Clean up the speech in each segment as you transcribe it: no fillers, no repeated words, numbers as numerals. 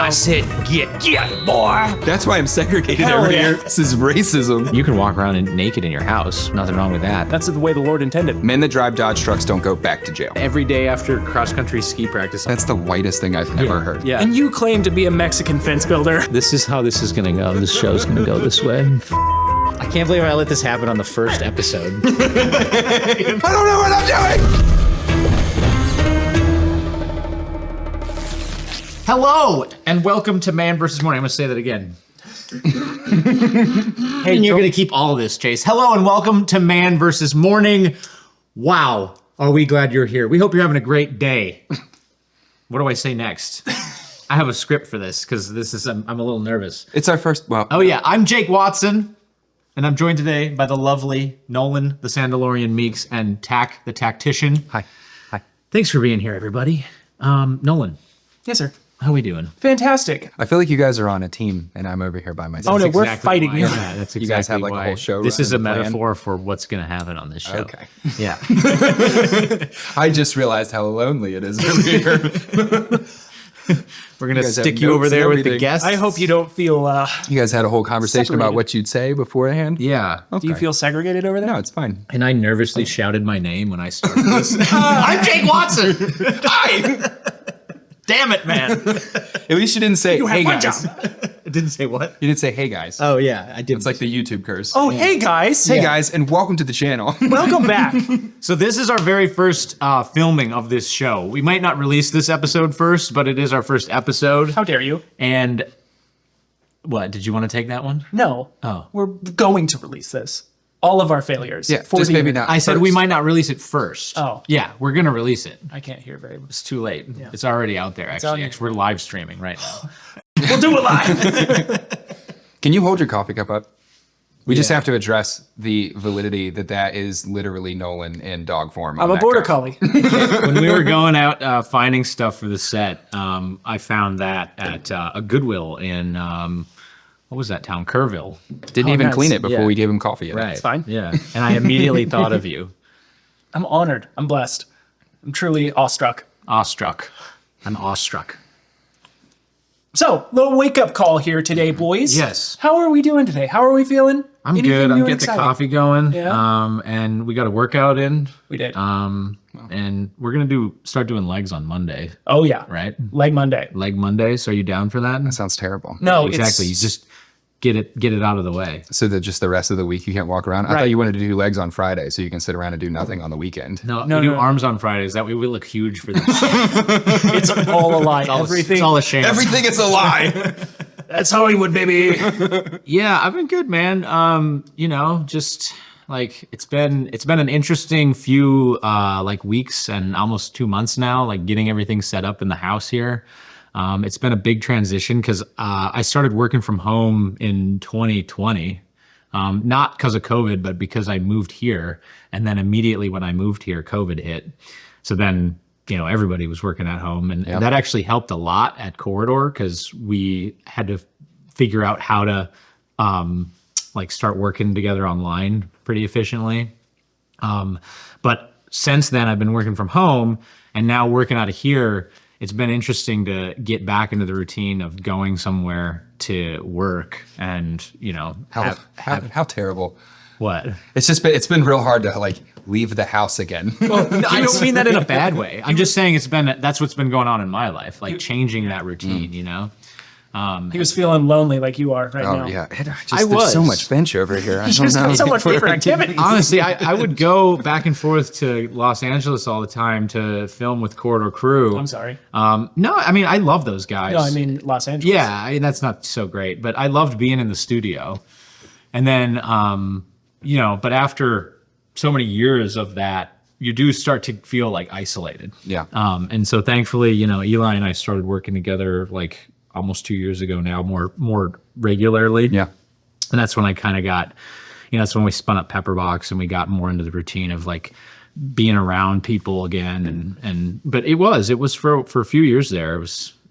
I said get boy. That's why I'm segregated Hell over yeah. here. This is racism. You can walk around naked in your house. Nothing wrong with that. That's the way the Lord intended. Men that drive Dodge trucks don't go back to jail. Every day after cross-country ski practice. That's the whitest thing I've ever heard. Yeah. And you claim to be a Mexican fence builder. This is how this is gonna go. This show's gonna go this way. I can't believe I let this happen on the first episode. I don't know what I'm doing! Hello, and welcome to Man vs. Morning. I'm gonna say that again. Hey, And you're gonna keep all of this, Chase. Hello, and welcome to Man vs. Morning. Wow, are we glad you're here. We hope you're having a great day. What do I say next? I have a script for this, because I'm a little nervous. It's our first, Oh yeah, I'm Jake Watson, and I'm joined today by the lovely Nolan, the Sandalorian Meeks, and Tack, the Tactician. Hi. Thanks for being here, everybody. Nolan, Yes, sir. how we doing? Fantastic. I feel like you guys are on a team and I'm over here by myself. Oh, no, we're Exactly fighting why. you. Yeah, that's exactly You guys have like why. a whole show. This is a plan. metaphor for what's gonna happen on this show. Okay. Yeah. I just realized how lonely it is over here. We're gonna guys have stick you notes over and there with the everything. guests. I hope you don't feel, You guys had a whole conversation about Separated. what you'd say beforehand? Yeah. do you feel segregated over there? No, it's fine. And I nervously shouted my name when I started this. I'm Jake Watson. Hi! Damn it, man. At least you didn't say, You have hey one guys. job. I didn't say what? You didn't say, hey guys. Oh yeah, I did. It's like the YouTube curse. Oh, hey, guys. Hey guys, and welcome to the channel. Welcome back. So this is our very first filming of this show. We might not release this episode first, but it is our first episode. How dare you? And what, did you want to take that one? No. Oh. We're going to release this. All of our failures. Yeah, for just the maybe internet. not. I said we might not release it first. Oh. Yeah, we're gonna release it. I can't hear very much. It's too late. It's already out there, on actually. YouTube. We're live streaming right now. We'll do it live. Can you hold your coffee cup up? We just have to address the validity that is literally Nolan in dog form. I'm on a that border cup. collie. When we were going out finding stuff for the set, I found that at a Goodwill in, what was that town? Kerrville. Didn't Oh, even nice. clean it before Yeah. we gave him coffee. Yet. Right. fine. Yeah. And I immediately thought of you. I'm honored. I'm blessed. I'm truly awestruck. Awestruck. I'm awestruck. So, little wake-up call here today, boys. Yes. How are we doing today? How are we feeling? I'm Anything good. new I'm and getting exciting? the coffee going. Yeah. And we got a workout in. We did. And we're gonna start doing legs on Monday, Oh, yeah. right? Leg Monday. Leg Monday. So are you down for that? That sounds terrible. No, Exactly. You It's, just get it out of the way. So that just the rest of the week you can't walk around? I Right. thought you wanted to do legs on Friday so you can sit around and do nothing on the weekend. No, No, we do no. arms on Fridays. That way we look huge for this. it's all a lie. Everything. It's all a sham. Everything is a lie. That's Hollywood, baby. Yeah, I've been good, man. Just like it's been an interesting few like weeks and almost 2 months now, like getting everything set up in the house here. It's been a big transition because I started working from home in 2020, not because of COVID, but because I moved here. And then immediately when I moved here, COVID hit. So then, everybody was working at home, and that actually helped a lot at Corridor because we had to figure out how to like start working together online pretty efficiently. But since then I've been working from home and now working out of here. It's been interesting to get back into the routine of going somewhere to work and, How terrible. what? It's been real hard to like leave the house again. I don't mean that in a bad way. I'm just saying that's what's been going on in my life, like changing that routine, He was feeling lonely like you are right now. Oh yeah, I there's so was. much bench over here. I don't Just know. got so much favorite activity. Honestly, I would go back and forth to Los Angeles all the time to film with Corridor Crew. I'm sorry. No, I mean, I love those guys. No, I mean Los Angeles. Yeah, I mean, that's not so great, but I loved being in the studio. And then, but after so many years of that, you do start to feel like isolated. Yeah. And so thankfully, Eli and I started working together like almost 2 years ago now, more regularly. Yeah. And that's when I kind of got, that's when we spun up Pepperbox and we got more into the routine of like being around people again. But it was for a few years there. It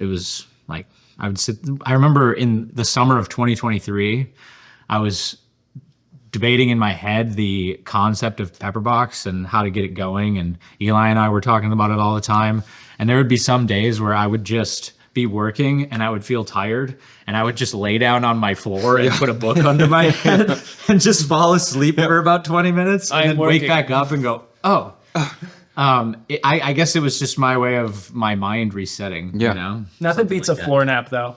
was like, I remember in the summer of 2023, I was debating in my head the concept of Pepperbox and how to get it going. And Eli and I were talking about it all the time. And there would be some days where I would just be working and I would feel tired and I would just lay down on my floor and put a book under my head and just fall asleep for about 20 minutes and then wake back up and go, oh. I guess it was just my way of my mind resetting. Yeah. You know? Nothing beats a floor nap, though.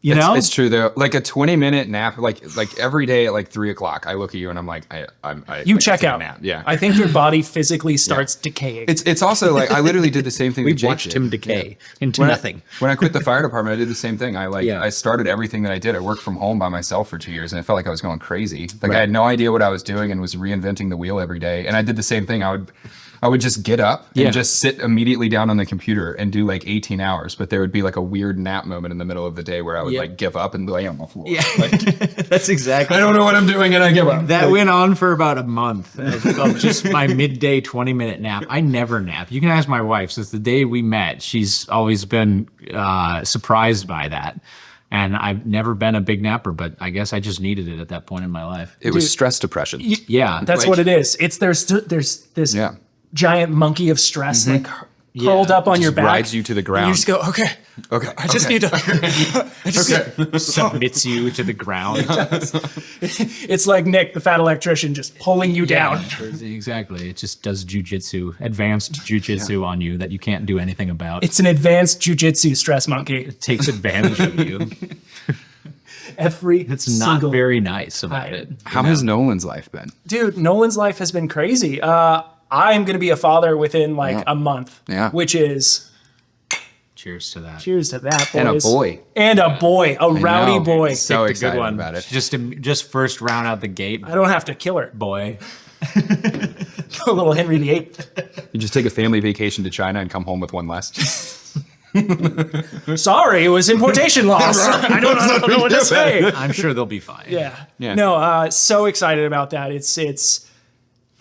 You know? It's true though. Like a 20-minute nap, like every day at like 3 o'clock, I look at you and I'm like, You like, check take a out. nap. Yeah. I think your body physically starts decaying. It's also like I literally did the same thing. We that Jake watched did. him decay into When nothing. When I quit the fire department, I did the same thing. I started everything that I did. I worked from home by myself for 2 years, and it felt like I was going crazy. Like I had no idea what I was doing and was reinventing the wheel every day. And I did the same thing. I would just get up and just sit immediately down on the computer and do like 18 hours. But there would be like a weird nap moment in the middle of the day where I would like give up and lay on the floor. Yeah. Like, That's exactly. I don't know what I'm doing and I give up. That went on for about a month of just my midday 20-minute nap. I never nap. You can ask my wife. Since the day we met, she's always been surprised by that. And I've never been a big napper, but I guess I just needed it at that point in my life. It was stress depression. Yeah. That's like- what it is. It's there's this Yeah. giant monkey of stress like curled up on your Just back. rides you to the And ground. you just go, okay. Okay. I just need to. I just submits you to the ground. It's like Nick, the fat electrician, just pulling you down. Exactly. It just does jujitsu, advanced jujitsu on you that you can't do anything about. It's an advanced jujitsu stress monkey. It takes advantage of you. It's Not very nice about I- it. How has Nolan's life been? Dude, Nolan's life has been crazy. I'm going to be a father within like a month. Yeah. Which is, Cheers to that. cheers to that, boys. And a boy. And a boy, a rowdy know. boy. So Picked a excited good one about it. Just first round out the gate, I don't have to kill her. boy. A little Henry VIII. You just take a family vacation to China and come home with one less. Sorry, it was importation laws. I don't know what to say. I'm sure they'll be fine. Yeah. Yeah. No, so excited about that. It's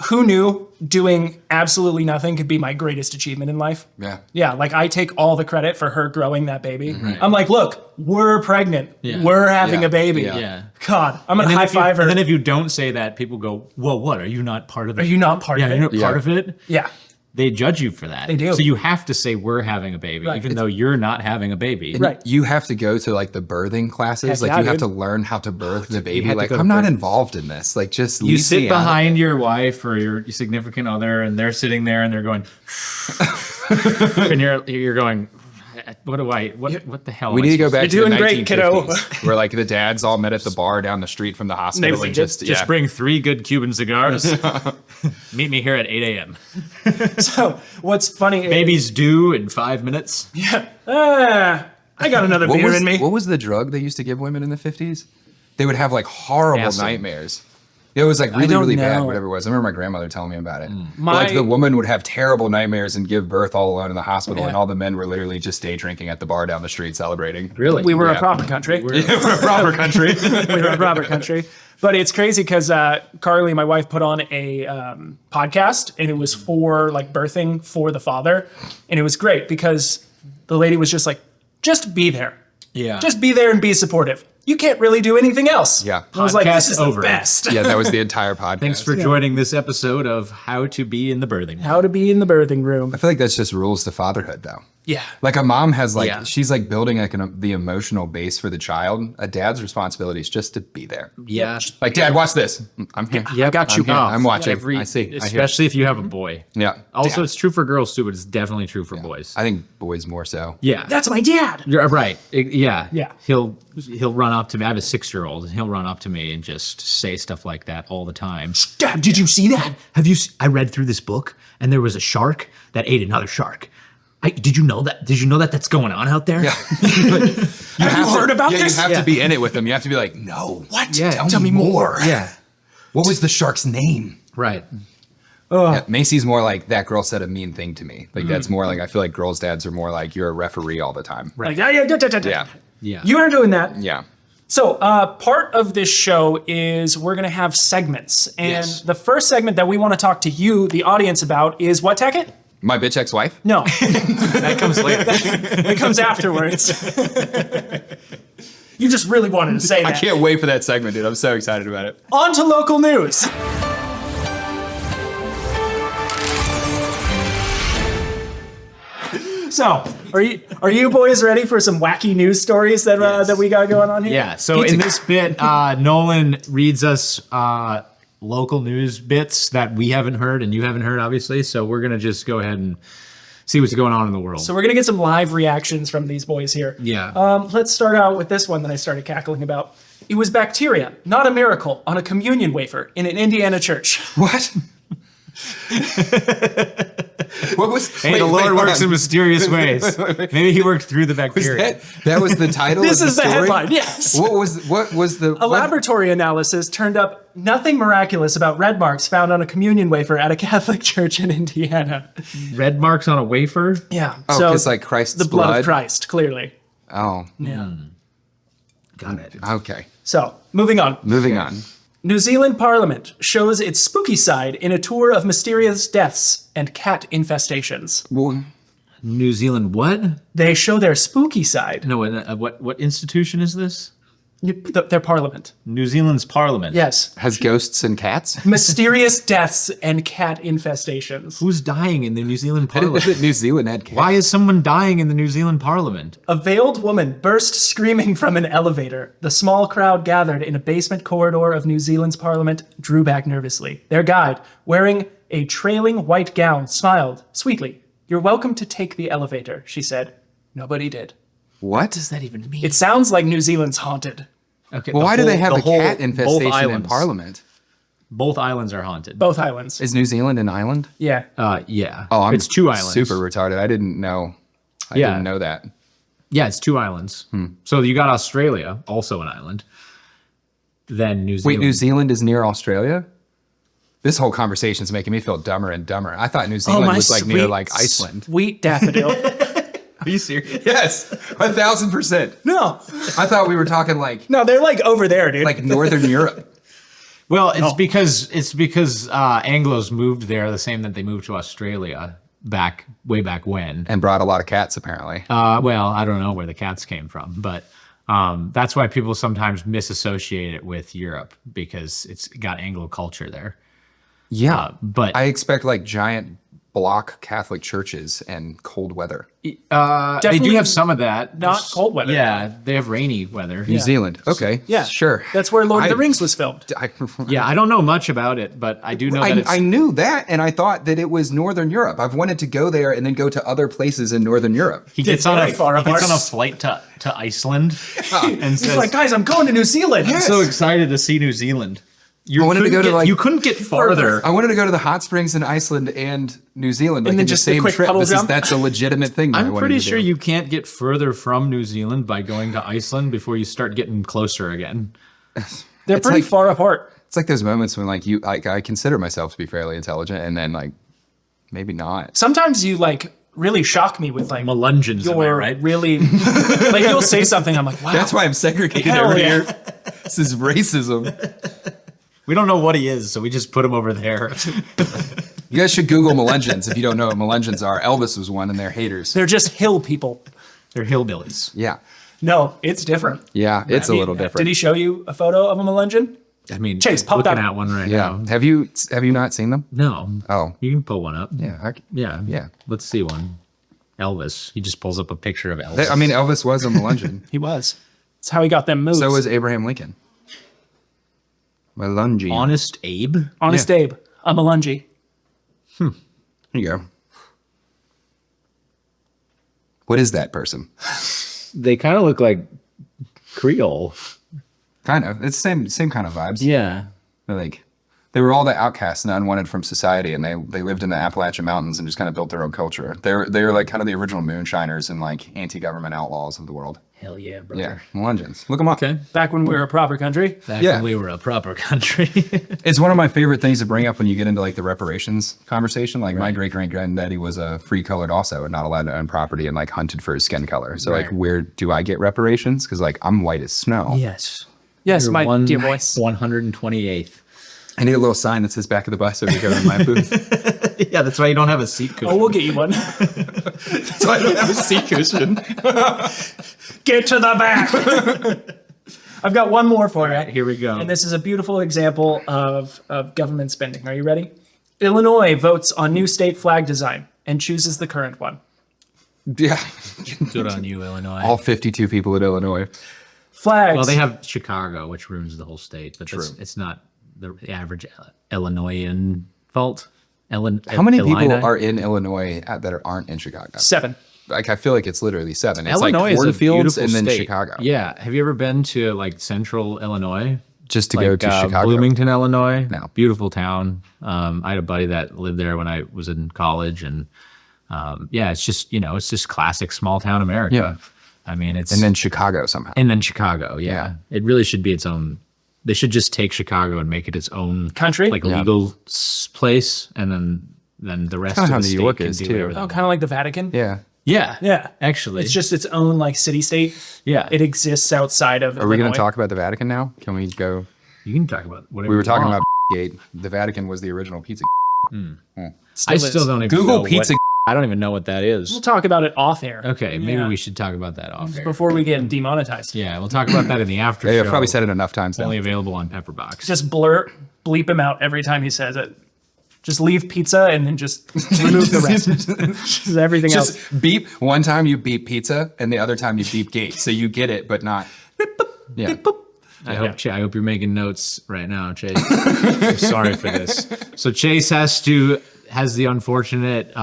who knew doing absolutely nothing could be my greatest achievement in life. Yeah. Yeah, like I take all the credit for her growing that baby. I'm like, look, we're pregnant. Yeah. We're having Yeah. a baby. Yeah. Yeah. God, I'm gonna And then, high if you, five her. and then if you don't say that, people go, "Well, what? Are you not part of it? Are you not part yeah, of it? you're not part Yeah. of it." Yeah. They judge you for that. They do. So you have to say we're having a baby, Right. even though you're not having a baby. Right. You have to go to like the birthing classes. Heck Like yeah, you have dude. to learn how to birth the baby. had to Like go to I'm not birth. involved in this. Like just You leave sit me out of it. behind your wife or your significant other, and they're sitting there and they're going, and you're going, what the hell? We am I need to go supposed back You're to the doing great, kiddo. 1950s, where like the dads all met at the bar down the street from the hospital They and just Just bring 3 good Cuban cigars. Meet me here at 8 a.m. So what's funny Baby's due in 5 minutes. I got another What beer was, in me. what was the drug they used to give women in the 50s? They would have like horrible Acid. nightmares. It was like really, don't really bad, know. whatever it was. I remember my grandmother telling me about it. My- Like the woman would have terrible nightmares and give birth all alone in the hospital, Yeah. and all the men were literally just day drinking at the bar down the street celebrating. Really? We were a Yeah. proper country. We're a proper country. We were a proper country. But it's crazy because Carly, my wife, put on a podcast, and it was for like birthing for the father, and it was great because the lady was just like, just be there. Yeah. Just be there and be supportive. You can't really do anything else. Yeah. And I was like, Podcast this is over. the best. Yeah, that was the entire podcast. Thanks for joining this episode of How to Be in the Birthing Room. How to be in the birthing room. I feel like that's just rules to fatherhood, though. Yeah. Like a mom has like Yeah. she's like building like the emotional base for the child. A dad's responsibility is just to be there. Yeah. Like, Dad, watch this. I'm here. Yeah, I got you. I'm here. I'm watching. Every, I see. I hear. Especially if you have a boy. Yeah. Also, Dad. it's true for girls too, but it's definitely true for boys. I think boys more so. Yeah. That's my dad. You're right. Yeah. Yeah. He'll run up to me. I have a 6-year-old, and he'll run up to me and just say stuff like that all the time. Dad, did you see that? Have you? I read through this book, and there was a shark that ate another shark. Did you know that? Did you know that that's going on out there? Yeah. Have you heard about this? You have to be in it with them. You have to be like, no. What? Yeah. Tell me more. Yeah. What was the shark's name? Right. Yeah, Macy's more like that girl said a mean thing to me. Like that's more like I feel like girls' dads are more like you're a referee all the time. Like, yeah. Yeah. Yeah. You are doing that. Yeah. So, part of this show is we're going to have segments. And Yes. the first segment that we want to talk to you, the audience, about is what, Tackett? My bitch ex-wife? No, That comes later. it comes afterwards. You just really wanted to say I that. can't wait for that segment, dude. I'm so excited about it. On to local news. So, are you boys ready for some wacky news stories that that we got going on here? Yeah. So in this bit, Nolan reads us local news bits that we haven't heard and you haven't heard, obviously. So we're gonna just go ahead and see what's going on in the world. So we're gonna get some live reactions from these boys here. Yeah. Let's start out with this one that I started cackling about. It was bacteria, not a miracle, on a communion wafer in an Indiana church. What? What was? Hey, the Lord works in mysterious ways. Maybe he worked through the bacteria. That was the title. This of is the story? headline. Yes. What was the? A laboratory analysis turned up nothing miraculous about red marks found on a communion wafer at a Catholic church in Indiana. Red marks on a wafer? Yeah. Oh, because like Christ's the blood of Christ, clearly. Oh. Yeah. Got it. Okay. So, moving on. Moving on. New Zealand Parliament shows its spooky side in a tour of mysterious deaths and cat infestations. Well, New Zealand what? They show their spooky side. No, what institution is this? Their parliament. New Zealand's parliament. Yes. has ghosts and cats? Mysterious deaths and cat infestations. Who's dying in the New Zealand I didn't know parliament? that New Zealand had cats. Why is someone dying in the New Zealand parliament? A veiled woman burst screaming from an elevator. The small crowd gathered in a basement corridor of New Zealand's parliament drew back nervously. Their guide, wearing a trailing white gown, smiled sweetly. "You're welcome to take the elevator," she said. Nobody did. What? does that even mean? It sounds like New Zealand's haunted. Okay. Well, why do they have a cat both infestation in islands. Parliament? Both islands are haunted. Both islands. Is New Zealand an island? Yeah. Yeah. Oh, I'm it's two islands. super retarded. I didn't know. I Yeah. didn't know that. Yeah, it's two islands. So you got Australia, also an island. Then New Zealand. Wait, New Zealand is near Australia? This whole conversation is making me feel dumber and dumber. I thought New Zealand was like near like Iceland. Sweet daffodil. Are you serious? Yes, 1,000%. No. I thought we were talking like No, they're like over there, dude. like Northern Europe. Well, it's because Anglos moved there the same that they moved to Australia way back when. And brought a lot of cats, apparently. Well, I don't know where the cats came from, but that's why people sometimes misassociate it with Europe because it's got Anglo culture there. Yeah, But I expect like giant block Catholic churches and cold weather. they do Definitely have some of that. not cold weather. Yeah, they have rainy weather. New Zealand. Okay. Yeah. Sure. That's where Lord of the Rings was filmed. Yeah, I don't know much about it, but I do know that it's I knew that, and I thought that it was Northern Europe. I've wanted to go there and then go to other places in Northern Europe. he gets It's on very a far he gets apart. on a flight to Iceland and He's says, like, guys, I'm going to New Zealand. "I'm so excited to see New Zealand." I wanted to go to like you couldn't get farther. I wanted to go to the hot springs in Iceland and New Zealand, like then in the just a same quick trip. puddle jump? That's a legitimate thing. That I I'm wanted pretty to sure do. you can't get further from New Zealand by going to Iceland before you start getting closer again. They're pretty like- far apart. It's like those moments when like I consider myself to be fairly intelligent, and then like maybe not. Sometimes you like really shock me with like Melungeons, am I you're right? really like you'll say something. I'm like, wow. That's why I'm segregated Hell over yeah. here. This is racism. We don't know what he is, so we just put him over there. You guys should Google Melungeons if you don't know what Melungeons are. Elvis was one, and they're haters. They're just hill people. They're hillbillies. Yeah, No, it's different. yeah, it's a little different. Did he show you a photo of a Melungeon? I mean, Chase, pop looking that- at one right Yeah, now. have you not seen them? No. Oh, You can pull one up. yeah, Yeah. Yeah. Let's see one. Elvis. He just pulls up a picture of Elvis. I mean, Elvis was a Melungeon. He was. That's how he got them moves. So was Abraham Lincoln. Melungeon. Honest Abe. Honest Yeah. Abe, a Melungy. Here you go. What is that person? They kind of look like Creole. Kind of. It's same kind of vibes. Yeah. They're like they were all the outcasts and unwanted from society, and they lived in the Appalachian Mountains and just kind of built their own culture. They were like kind of the original moonshiners and like anti-government outlaws of the world. Hell yeah, brother. Yeah, Melungeons. Look them up. Okay. Back when we were a proper country. Back Yeah. when we were a proper country. It's one of my favorite things to bring up when you get into like the reparations conversation. Like my great-great-granddaddy was a free-colored also and not allowed to own property and like hunted for his skin color. So like, Right. where do I get reparations? Because like I'm white as snow. yes. Yes, You're my dear boy. 128th. I need a little sign that says back of the bus over here in my booth. Yeah, that's why you don't have a seat cushion. Oh, we'll get you one. So I don't have a seat cushion. Get to the back. I've got one more for you. Here we go. And this is a beautiful example of government spending. Are you ready? Illinois votes on new state flag design and chooses the current one. Yeah. Good on you, Illinois. All 52 people in Illinois. Flags. Well, they have Chicago, which ruins the whole state, but True. it's not the average Illinoisan fault. How many people Illini? are in Illinois that aren't in Chicago? 7. Like, I feel like it's literally 7. It's Illinois like is a cornfields beautiful and then state. Chicago. Yeah. Have you ever been to like central Illinois? Just to go to Chicago. Bloomington, Illinois. No. Beautiful town. I had a buddy that lived there when I was in college, and yeah, it's just it's just classic small town America. Yeah. I mean, it's And then Chicago somehow. and then Chicago. Yeah. Yeah. It really should be its own. They should just take Chicago and make it its own Country? like Yeah. legal place, and then the rest Kinda of how the New state York can is, do too. whatever they Oh, want. kind of like the Vatican. Yeah. Yeah. Yeah. Actually, It's just its own like city-state. yeah. It exists outside of Are we going Illinois. to talk about the Vatican now? Can we go? You can talk about whatever We were you talking want. about Gate. The Vatican was the original pizza. I still don't even Google know pizza. I don't even know what that is. We'll talk about it off air. Okay, maybe Yeah. we should talk about that off air. Before we get demonetized. Yeah, we'll talk about that in the after Yeah, show. I've probably said it enough times now. Only available on Pepperbox. Just bleep him out every time he says it. Just leave pizza and then just remove the rest. Just everything else. Just beep. One time you beep pizza, and the other time you beep gate. So you get it, but not. Yeah. I hope you're making notes right now, Chase. I'm sorry for this. So Chase has the unfortunate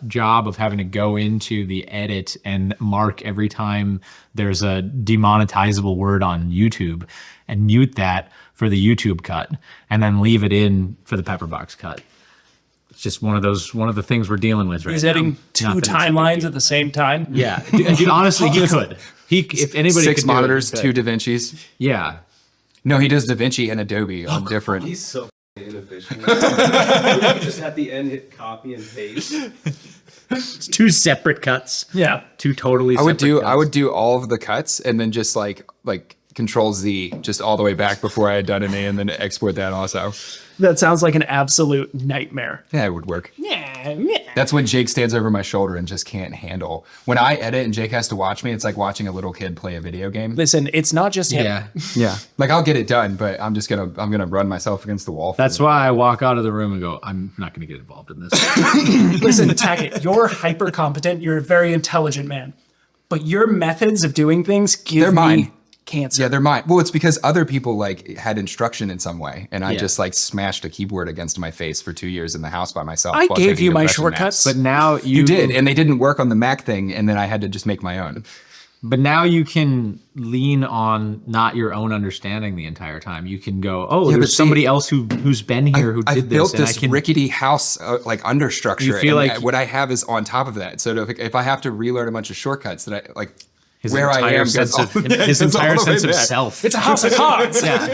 job of having to go into the edit and mark every time there's a demonetizable word on YouTube and mute that for the YouTube cut and then leave it in for the Pepperbox cut. It's just one of the things we're dealing with right He's now. editing 2 Not that it's a big timelines deal. at the same time. Yeah, dude, honestly, he could. If anybody 6 could do it, monitors, he 2 could. Da Vinci's. Yeah. No, he does Da Vinci and Adobe on different. He's so inefficient. You just at the end hit copy and paste. It's 2 separate cuts. Yeah. 2 totally I would separate cuts. do all of the cuts and then just like Control Z just all the way back before I had done any, and then export that also. That sounds like an absolute nightmare. Yeah, it would work. Yeah. That's when Jake stands over my shoulder and just can't handle. When I edit and Jake has to watch me, it's like watching a little kid play a video game. Listen, it's not just him. Yeah. Yeah, like I'll get it done, but I'm gonna run myself against the wall. That's why I walk out of the room and go, I'm not going to get involved in this. Listen, Tackett, you're hyper competent. You're a very intelligent man. But your methods of doing things give They're me mine. cancer. Yeah, they're mine. Well, it's because other people like had instruction in some way, and I Yeah. just like smashed a keyboard against my face for 2 years in the house by myself. I while gave taking you my depression shortcuts. naps. But now You did, and they didn't work on the Mac thing, and then I had to just make my own. But now you can lean on not your own understanding the entire time. You can go, oh, but there's see, somebody else who's been here who I've did built this, and this I can. rickety house like understructure. You feel and like- what I have is on top of that. So if I have to relearn a bunch of shortcuts, that I like his where I entire am sense goes of all- his goes all entire the way sense of back. self. It's a house of cards. Yeah.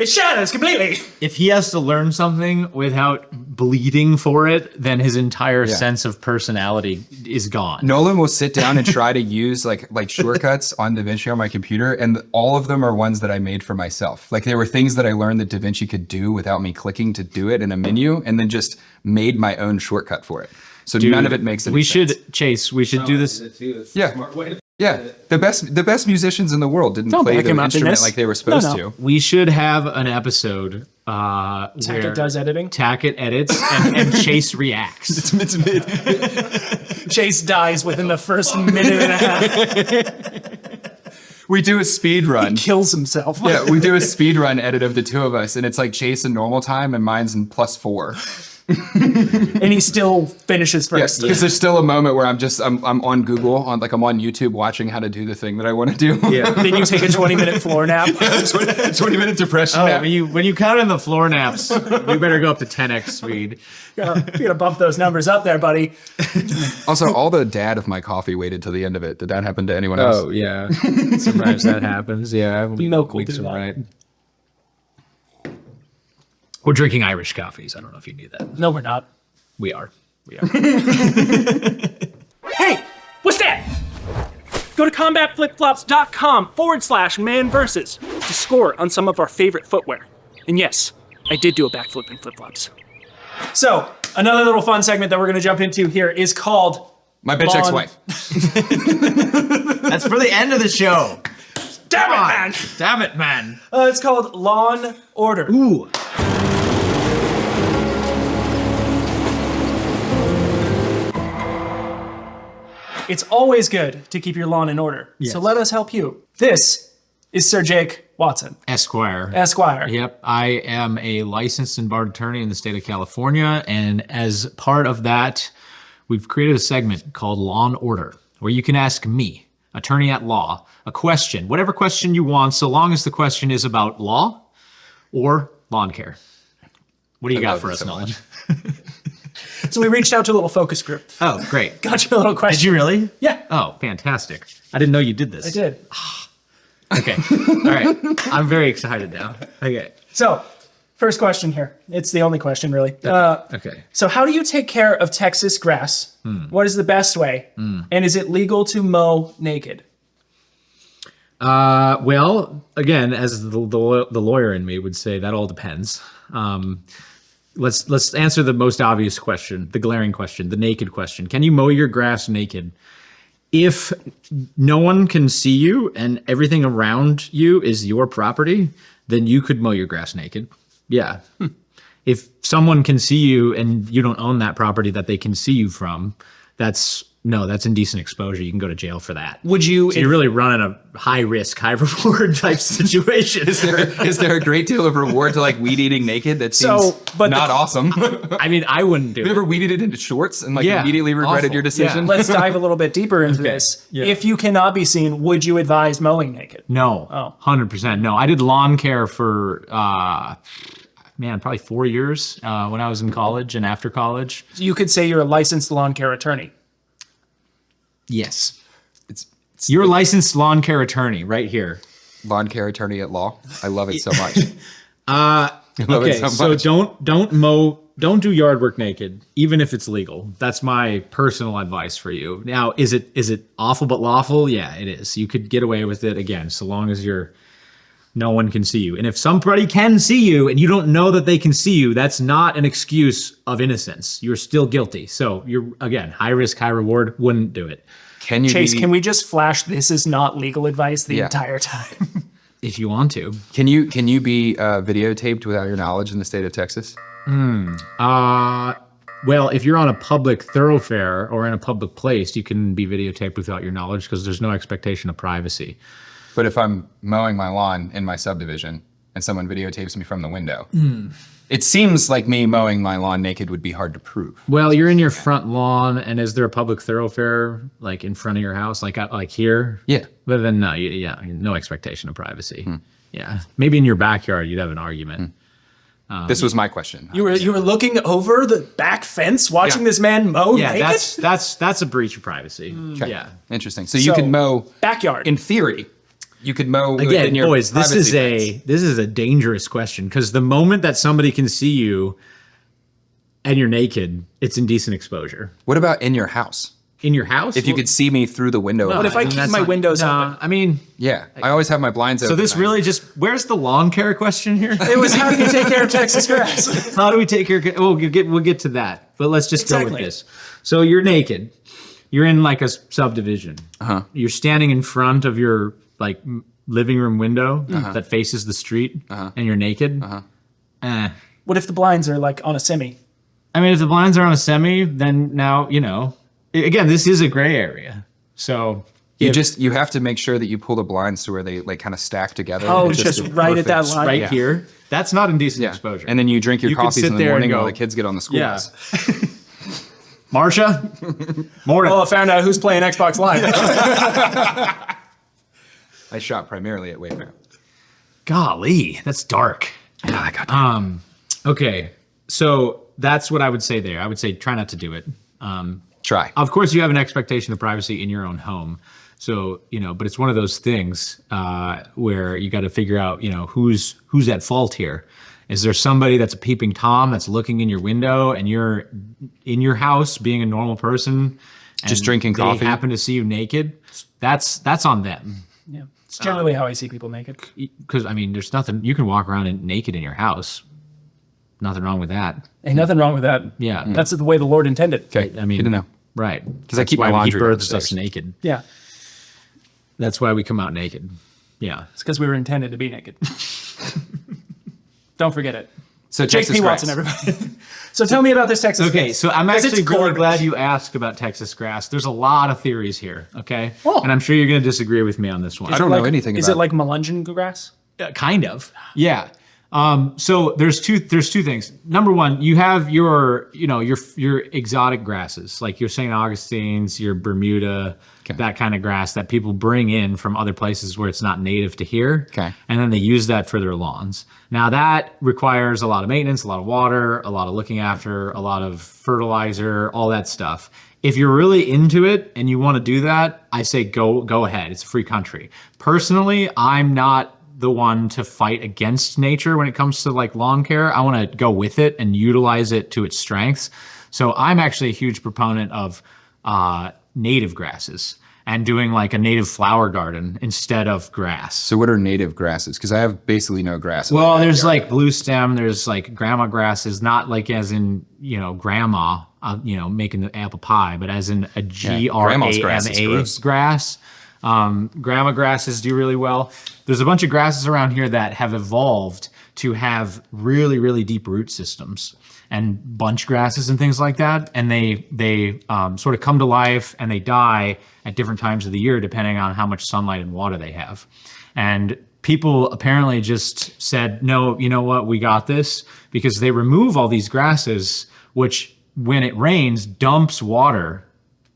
It shatters completely. If he has to learn something without bleeding for it, then his entire Yeah. sense of personality is gone. Nolan will sit down and try to use like shortcuts on DaVinci on my computer, and all of them are ones that I made for myself. Like there were things that I learned that DaVinci could do without me clicking to do it in a menu, and then just made my own shortcut for it. So none of it makes any We sense. should, Chase. We should do this. It's a Yeah. smart way to Yeah, the best musicians in the world didn't Don't play back the him up in instrument this. like they were supposed No. to. We should have an episode where Tackett does editing. Tackett edits and Chase reacts. Chase dies within the first minute and a half. We do a speed run. Kills himself. Yeah, we do a speed run edit of the two of us, and it's like Chase in normal time and mine's in +4. And he still finishes Yes, first. because there's still a moment where I'm on Google, I'm on YouTube watching how to do the thing that I want to do. Yeah. Then you take a 20-minute floor nap. 20-minute depression Oh, nap. when you count in the floor naps, we better go up to 10x speed. You gotta bump those numbers up there, buddy. Also, all the dad of my coffee waited till the end of it. Did that happen to anyone else? Oh yeah, sometimes that happens. Yeah, Milk will weeks do are that. right. We're drinking Irish coffees. I don't know if you knew that. No, we're not. We are. Hey, what's that? Go to combatflipflops.com/manversus to score on some of our favorite footwear. And yes, I did do a backflip in flip-flops. So, another little fun segment that we're going to jump into here is called My bitch Lawn- ex-wife. That's for the end of the show. Damn it, man! Damn it, man. It's called Lawn Order. Ooh. it's always good to keep your lawn in order. Yes. So let us help you. This is Sir Jake Watson, Esquire. Esquire. Yep, I am a licensed and barred attorney in the state of California, and as part of that, we've created a segment called Law and Order, where you can ask me, attorney at law, a question, whatever question you want, so long as the question is about law or lawn care. What do you got for us, Nolan? So we reached out to a little focus group. Oh, great. Got you a little question. Did you really? Yeah. Oh, fantastic. I didn't know you did this. I did. Okay. All right. I'm very excited now. Okay. So, first question here. It's the only question, really. Okay. So how do you take care of Texas grass? What is the best way? And is it legal to mow naked? Well, again, as the lawyer in me would say, that all depends. Let's answer the most obvious question, the glaring question, the naked question. Can you mow your grass naked? If no one can see you and everything around you is your property, then you could mow your grass naked. Yeah. If someone can see you and you don't own that property that they can see you from, that's indecent exposure. You can go to jail for that. Would you? So you're really running a high risk, high reward type situation. Is there a great deal of reward to like weed eating naked? That seems not awesome. I mean, I wouldn't do Have you it. ever weeded it into shorts and like Yeah, immediately regretted awful. your decision? Let's dive a little bit deeper into Okay. this. Yeah. If you cannot be seen, would you advise mowing naked? No. Oh. 100% no. I did lawn care for, probably 4 years when I was in college and after college. So you could say you're a licensed lawn care attorney. Yes. It's You're a licensed lawn care attorney right here. lawn care attorney at law. I love it so much. I love Okay, it so much. don't do yard work naked, even if it's legal. That's my personal advice for you. Now, is it awful but lawful? Yeah, it is. You could get away with it again, so long as no one can see you. And if somebody can see you and you don't know that they can see you, that's not an excuse of innocence. You're still guilty. So you're, again, high risk, high reward, wouldn't do it. Can you Chase, can we just flash this is not legal advice the Yeah. entire time? If you want to. Can you be videotaped without your knowledge in the state of Texas? Well, if you're on a public thoroughfare or in a public place, you can be videotaped without your knowledge because there's no expectation of privacy. But if I'm mowing my lawn in my subdivision and someone videotapes me from the window, it seems like me mowing my lawn naked would be hard to prove. Well, you're in your front lawn, and is there a public thoroughfare like in front of your house, like here? Yeah. But then no expectation of privacy. Yeah, maybe in your backyard you'd have an argument. This was my question. You were looking over the back fence, watching Yeah. this man mow Yeah, naked? that's a breach of privacy. Okay. Yeah. Interesting. So you could mow backyard. in theory. You could mow Again, in your boys, this is privacy fence. this is a dangerous question because the moment that somebody can see you and you're naked, it's indecent exposure. What about in your house? In your house? If you could see me through the window. What if I keep that's my not- windows Nah, open? I mean, Yeah, I always have my blinds open. so this really just, where's the lawn care question here? It was how do you take care of Texas grass? How do we take care of, we'll get to that, but let's just go Exactly. with this. So you're naked. You're in like a subdivision. You're standing in front of your like living room window that faces the street and you're naked. What if the blinds are like on a semi? I mean, if the blinds are on a semi, then now, again, this is a gray area. So you have to make sure that you pull the blinds to where they like kind of stack together. Oh, It's just a right at that perfect- line. right Yeah. here, that's not indecent Yeah. exposure. And then you drink your You could coffees sit in the there and morning while go, the kids get on the school Yeah. bus. Marsha, morning. Oh, I found out who's playing Xbox Live. I shop primarily at Wayfair. Golly, that's dark. Okay, so that's what I would say there. I would say try not to do it. Try. Of course, you have an expectation of privacy in your own home. So, but it's one of those things where you got to figure out, who's at fault here. Is there somebody that's a peeping Tom that's looking in your window and you're in your house being a normal person, Just and drinking they coffee? happen to see you naked? That's on them. Yeah, it's generally how I see people naked. Because there's nothing you can walk around naked in your house. Nothing wrong with that. Ain't nothing wrong with that. Yeah, That's the way the Lord intended. Okay. I mean, Good to know. right? 'Cause I keep That's my why laundry He births downstairs. us naked. Yeah, That's why we come out naked. Yeah. it's because we were intended to be naked. Don't forget it. So Jake Texas P. grass. Watson, everybody. So tell me about this Texas Okay, grass. so I'm 'Cause actually it's really garbage. glad you asked about Texas grass. There's a lot of theories here, okay? Oh. And I'm sure you're going to disagree with me on this one. I don't know anything Is about it like Melungeon grass? Kind of, yeah. So there's two things. Number one, you have your exotic grasses, like your St. Augustine's, your Bermuda, that kind of grass that people bring in from other places where it's not native to here. Okay. And then they use that for their lawns. Now that requires a lot of maintenance, a lot of water, a lot of looking after, a lot of fertilizer, all that stuff. If you're really into it and you want to do that, I say go ahead. It's a free country. Personally, I'm not the one to fight against nature when it comes to like lawn care. I want to go with it and utilize it to its strengths. So I'm actually a huge proponent of native grasses and doing like a native flower garden instead of grass. So what are native grasses? Because I have basically no grass. Well, there's like blue stem, there's like grandma grasses, not like as in, grandma, making the apple pie, but as in a grandma's grass is Grama gross. grass. Grandma grasses do really well. There's a bunch of grasses around here that have evolved to have really, really deep root systems and bunch grasses and things like that. And they sort of come to life and they die at different times of the year, depending on how much sunlight and water they have. And people apparently just said, no, you know what, we got this, because they remove all these grasses, which when it rains, dumps water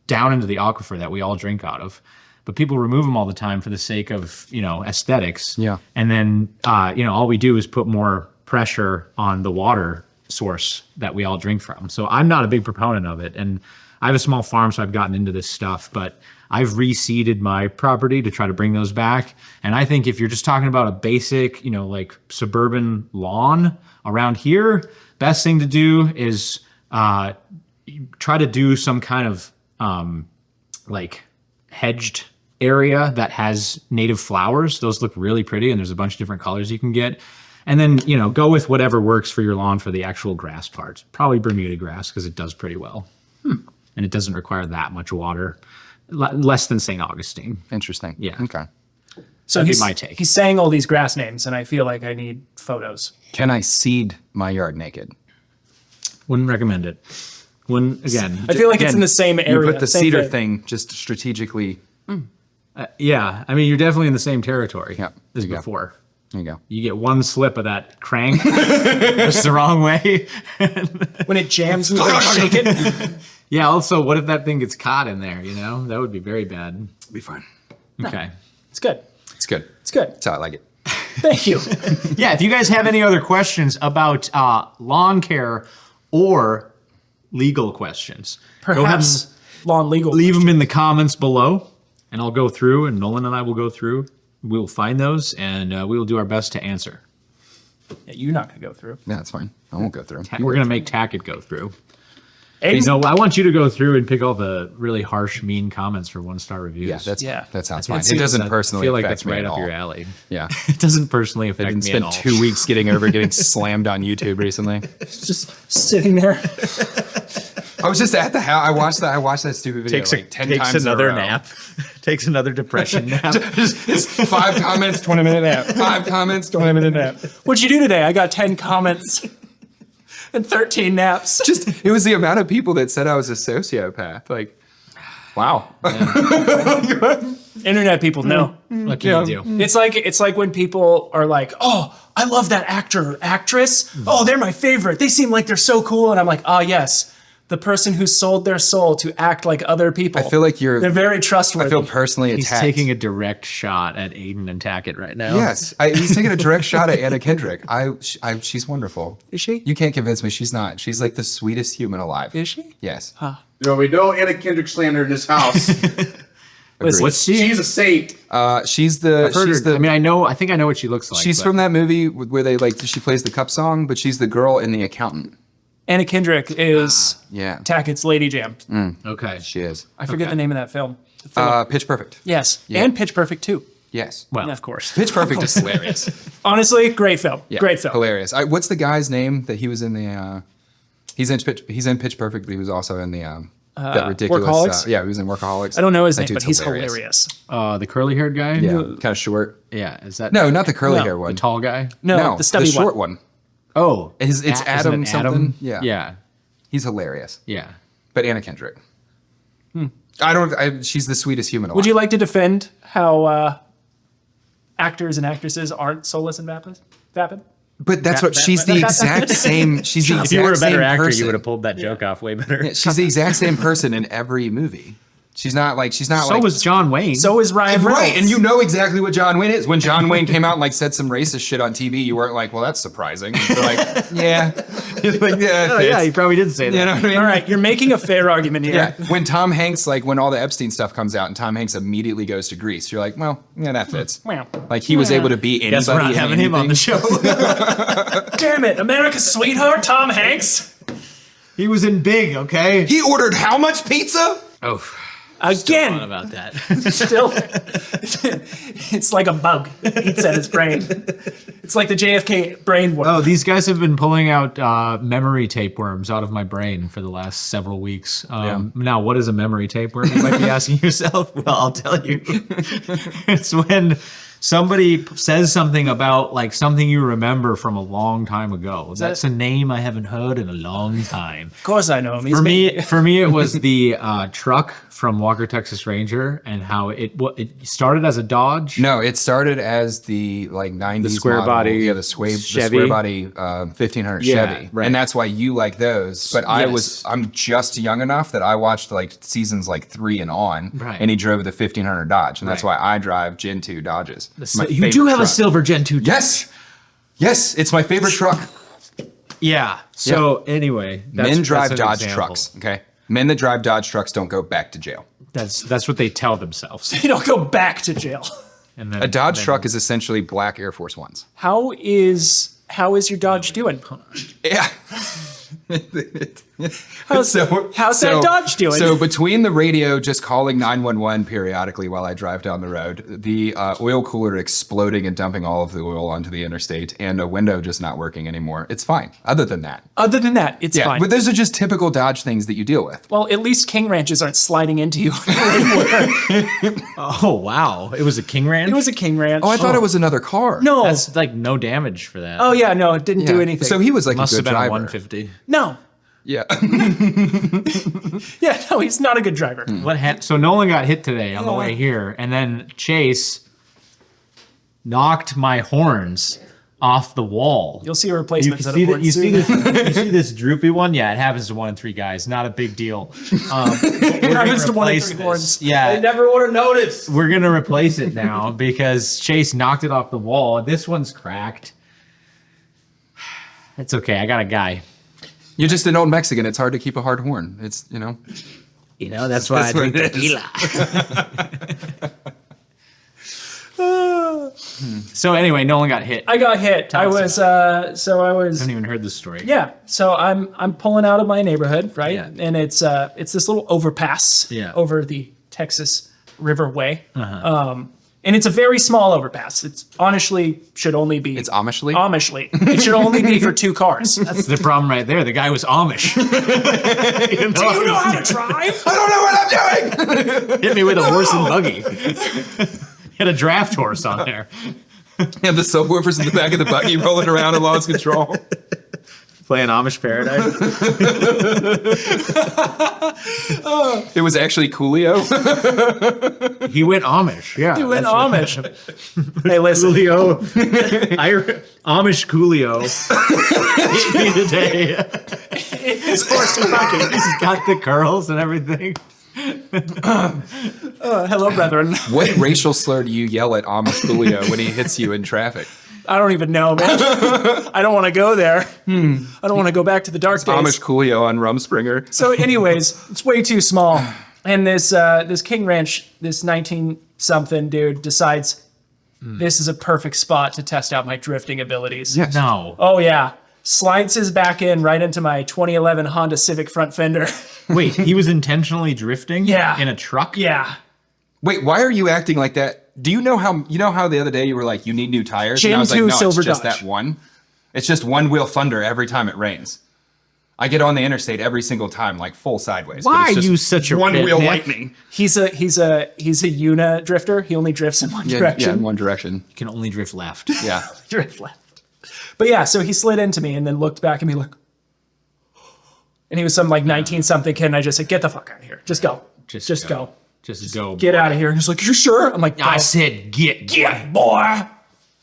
down into the aquifer that we all drink out of. But people remove them all the time for the sake of, aesthetics. Yeah. And then, all we do is put more pressure on the water source that we all drink from. So I'm not a big proponent of it. And I have a small farm, so I've gotten into this stuff, but I've reseeded my property to try to bring those back. And I think if you're just talking about a basic, like suburban lawn around here, best thing to do is try to do some kind of like hedged area that has native flowers. Those look really pretty, and there's a bunch of different colors you can get. And then, go with whatever works for your lawn for the actual grass part. Probably Bermuda grass, because it does pretty well. And it doesn't require that much water. Less than St. Augustine. Interesting. Yeah. Okay. So That'd be he's my take. He's saying all these grass names, and I feel like I need photos. Can I seed my yard naked? Wouldn't recommend it. Again. I feel like it's in the same You area. put the same cedar thing just strategically. Yeah. I mean, you're definitely in the same territory Yeah, as there you go. before. There you go. You get one slip of that crank just the wrong way. When it jams, you like shake it. Yeah. Also, what if that thing gets caught in there? That would be very bad. Be fine. Okay. It's good. It's good. It's good. That's how I like it. Thank you. Yeah. If you guys have any other questions about lawn care or legal questions, go ahead and Perhaps lawn legal. leave them in the comments below, and I'll go through, and Nolan and I will go through. We will find those, and we will do our best to answer. Yeah, you're not going to go through. Yeah, that's fine. I won't go through. We're going to make Tackett go through. Aiden's- No, I want you to go through and pick all the really harsh, mean comments for 1-star reviews. Yeah, that sounds fine. It It seems doesn't I personally feel like affect that's me right at up all. your alley. Yeah. It doesn't personally I affect didn't me spend at all. 2 weeks getting slammed on YouTube recently. just sitting there. I was just at the house. I watched that stupid video like 10 times in a row. Takes another depression nap. It's 5 comments, 20-minute nap. 5 comments, 20-minute nap. What'd you do today? I got 10 comments and 13 naps. It was the amount of people that said I was a sociopath. Like, wow. Internet people know. What can you do? It's like when people are like, "Oh, I love that actor or actress. Oh, they're my favorite. They seem like they're so cool." And I'm like, "Ah, yes, the person who sold their soul to act like other people." I feel like they're very trustworthy. I feel personally He's attacked. taking a direct shot at Aiden and Tackett right now. Yes, he's taking a direct shot at Anna Kendrick. She's wonderful. Is she? You can't convince me she's not. She's like the sweetest human alive. Is she? Yes. No, we don't Anna Kendrick slander in this house. Listen, What's she? She's a saint. She's the. Heard She's her- the. I think I know what she looks like. she's but- from that movie where they she plays the cup song, but she's the girl in The Accountant. Anna Kendrick is Yeah, Tackett's Lady Jam. Okay. she is. I forget the name of that film. Pitch Perfect. Yes, and Pitch Perfect too. Yes. Well, Of course. Pitch Perfect is hilarious. Honestly, great film. Yeah, Great film. Hilarious. What's the guy's name that he was in the? He's in Pitch Perfect, but he was also in the that ridiculous. Workaholics? Yeah, he was in Workaholics. I don't know his That name, but dude's he's hilarious. the curly-haired guy. Yeah, kind of short. Yeah. Is that No, not the curly No. hair the one. tall guy? No, the stubby short one. Oh, It's isn't it Adam something. Yeah. Yeah. He's hilarious. Yeah. But Anna Kendrick. She's the sweetest human alive. Would you like to defend how actors and actresses aren't soulless and vapid? But that's what she's the exact same. She's the exact If you were a better same actor, person. you would have pulled that joke off way better. She's the exact same person in every movie. She's not like So was John Wayne. So is Ryan Reynolds. right, and you know exactly what John Wayne is. When John Wayne came out and like said some racist shit on TV, you weren't like, well, that's surprising. You're like, yeah, like, yeah, Oh, yeah, he probably did say that. you know what I mean? All right, you're making a fair argument here. Yeah, when Tom Hanks, like when all the Epstein stuff comes out and Tom Hanks immediately goes to Greece, you're like, well, yeah, that fits. Wow. Like he was able to be anybody. Guess we're not and having him on the anything. show. Damn it, America's sweetheart, Tom Hanks. He was in Big, okay? He ordered how much pizza? Oh, Again, about that. still, it's like a bug eats at his brain. It's like the JFK brain worm. Oh, these guys have been pulling out memory tapeworms out of my brain for the last several weeks. Now, what is a memory tapeworm? You might be asking yourself. Well, I'll tell you. It's when somebody says something about like something you remember from a long time ago. That's a name I haven't heard in a long time. Of course I know him. For me, it was the truck from Walker Texas Ranger and how it started as a Dodge. No, it started as the like 90s square model. body yeah, the Chevy. square body 1500 Yeah, Chevy, right. and that's why you like those. But Yes. I'm just young enough that I watched like seasons like 3 and on, Right. and he drove the 1500 Dodge, and that's Right. why I drive Gen 2 Dodges. My You do favorite have a truck. silver Gen 2. Yes, it's my favorite truck. Yeah. So anyway, Men drive an Dodge example. trucks. Okay, men that drive Dodge trucks don't go back to jail. That's what they tell themselves. You don't go back to jail. And then, A Dodge then- truck is essentially black Air Force Ones. How is your Dodge doing? Yeah. How's that Dodge doing? So between the radio just calling 911 periodically while I drive down the road, the oil cooler exploding and dumping all of the oil onto the interstate, and a window just not working anymore, it's fine. Other than that, It's yeah. fine. But those are just typical Dodge things that you deal with. Well, at least King Ranches aren't sliding into you. Oh wow! It was a King Ranch. It was a King Ranch. Oh, I thought it was another car. No. That's like no damage for that. Oh yeah, no, it didn't do Yeah. anything. So he was like Must a have good been a driver. 150. no. Yeah. Yeah, no, he's not a good driver. What happened? So Nolan got hit today on the way here, and then Chase knocked my horns off the wall. You'll see a replacement set of you horns see soon. this, you see this droopy one? Yeah, it happens to 1 in 3 guys. Not a big deal. It happens to one in replace 3 this. horns. Yeah, Never would have noticed. we're gonna replace it now because Chase knocked it off the wall. This one's cracked. It's okay. I got a guy. You're just an old Mexican. It's hard to keep a hard horn. It's, You know, that's why I That's what drink it is. tequila. So anyway, Nolan got hit. I got hit. I was I haven't even heard this story. yeah. So I'm pulling out of my neighborhood, right? Yeah. And it's this little overpass Yeah. over the Texas Riverway. And it's a very small overpass. It's honestly should only be It's Amishly? Amishly. It should only be for 2 cars. That's the problem right there. The guy was Amish. Do you know how to drive? I don't know what I'm doing. Hit me with a horse and buggy. He had a draft horse on there. And the subwoofers in the back of the buggy rolling around and lost control. Playing Amish Paradise. It was actually Coolio. He went Amish. Yeah. You went Amish. Hey, listen. Coolio. Amish Coolio. Hit me today. It's horse and buggy. He's got the curls and everything. Hello, brethren. What racial slur do you yell at Amish Coolio when he hits you in traffic? I don't even know, man. I don't want to go there. I don't want to go back to the dark days. Amish Coolio on Rumspringer. So, anyways, it's way too small. And this King Ranch, this 19-something dude decides this is a perfect spot to test out my drifting abilities. Yes. No. Oh yeah, slides his back in right into my 2011 Honda Civic front fender. Wait, he was intentionally drifting? Yeah. In a truck? Yeah. Wait, why are you acting like that? Do you know how the other day you were like, you need new tires? Gen and I was like, 2 no, Silver it's just Dodge. that one. It's just one wheel thunder every time it rains. I get on the interstate every single time, like full sideways. but Why it's are just you such a one wheel redneck? lightning? He's a Una drifter. He only drifts in one Yeah, direction. in one direction. You can only drift left. Yeah. Drift left. But yeah, so he slid into me and then looked back at me like, and he was some like 19-something kid, and I just said, "Get the fuck out of here. Just go. Just go. Just go. Get out of here." And he's like, "You sure?" I'm like, I said, get, boy.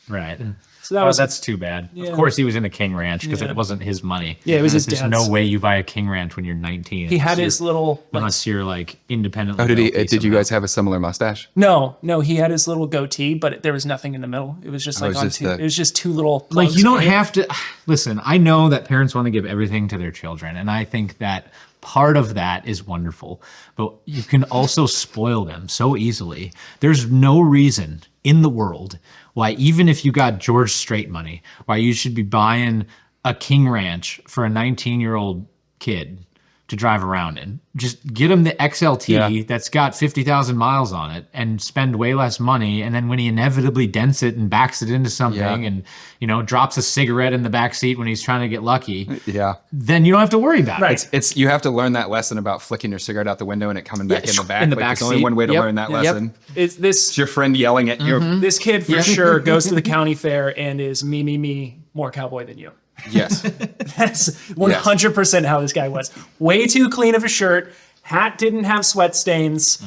Right. So that was that's too bad. Of course, he was in a king ranch because it wasn't his money. Yeah, it was his There's dad's. no way you buy a king ranch when you're 19. He had his little. Unless you're like independently. Oh, did wealthy you somehow. guys have a similar mustache? No, he had his little goatee, but there was nothing in the middle. It was just like was on just two. the- It was just two little. Like plugs. you don't have to listen. I know that parents want to give everything to their children, and I think that part of that is wonderful. But you can also spoil them so easily. There's no reason in the world why, even if you got George Strait money, why you should be buying a king ranch for a 19-year-old kid to drive around in. Just get him the XLT that's got 50,000 miles on it and spend way less money. And then when he inevitably dents it and backs it into something and, drops a cigarette in the back seat when he's trying to get lucky, then you don't have to worry about it. It's you have to learn that lesson about flicking your cigarette out the window and it coming back in the back. in the Like, back there's only seat. one way to Yep. learn that Yep. lesson. It's this. It's your friend yelling at you. This kid for sure goes to the county fair and is me, more cowboy than you. Yes. That's 100% how this guy was. Way too clean of a shirt. Hat didn't have sweat stains.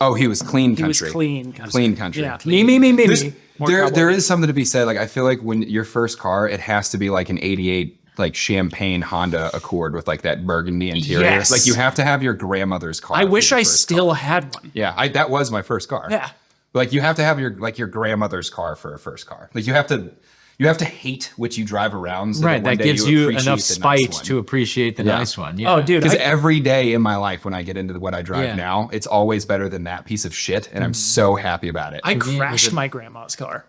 Oh, he was clean He was country. clean. Clean country. Yeah. Me. There's- More There cowboy. is something to be said. Like I feel like when your first car, it has to be like an '88 like champagne Honda Accord with like that burgundy interior. Yes. Like you have to have your grandmother's car. I for wish your I first still car. had one. Yeah, that was my first car. Yeah. Like you have to have your grandmother's car for a first car. Like you have to hate what you drive around. So Right. one That day gives you appreciate enough the spite nice one. to appreciate the nice one. Yeah. Oh, dude. Because I- every day in my life, when I get into what I drive Yeah. now, it's always better than that piece of shit, and I'm so happy about it. I crashed my grandma's car.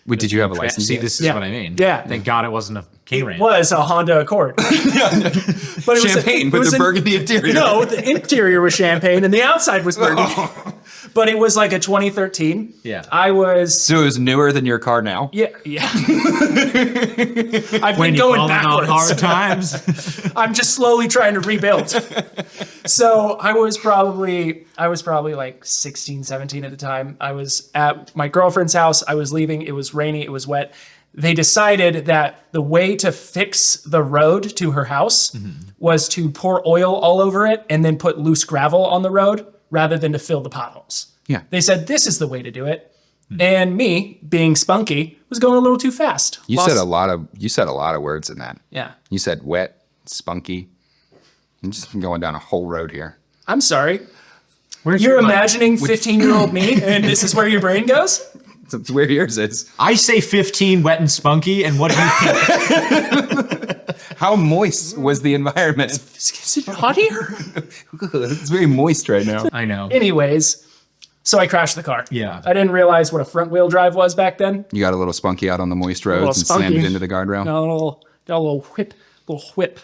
Wait, did you have a license? See, yet? this is Yeah. what I mean. Yeah. Thank God it wasn't a king ranch. It was a Honda Accord. But it was Champagne with the burgundy interior. No, the interior was champagne and the outside was burgundy. But it was like a 2013. Yeah. I was. So it was newer than your car now. Yeah. I've When been you going falling on backwards. hard times. I'm just slowly trying to rebuild. So I was probably like 16, 17 at the time. I was at my girlfriend's house. I was leaving. It was rainy. It was wet. They decided that the way to fix the road to her house was to pour oil all over it and then put loose gravel on the road rather than to fill the potholes. Yeah. They said, this is the way to do it. And me, being spunky, was going a little too fast. You Lost- said a lot of words in that. Yeah. You said wet, spunky. I'm just going down a whole road here. I'm sorry. Where's You're your mind? imagining 15-year-old me, and this is where your brain goes? It's where yours is. I say 15, wet and spunky, and what do you think? How moist was the environment? Is it hot here? It's very moist right now. I know. Anyways, so I crashed the car. Yeah. I didn't realize what a front wheel drive was back then. You got a little spunky out on the moist little roads and slammed spunky. it into the guardrail. Got a little whip.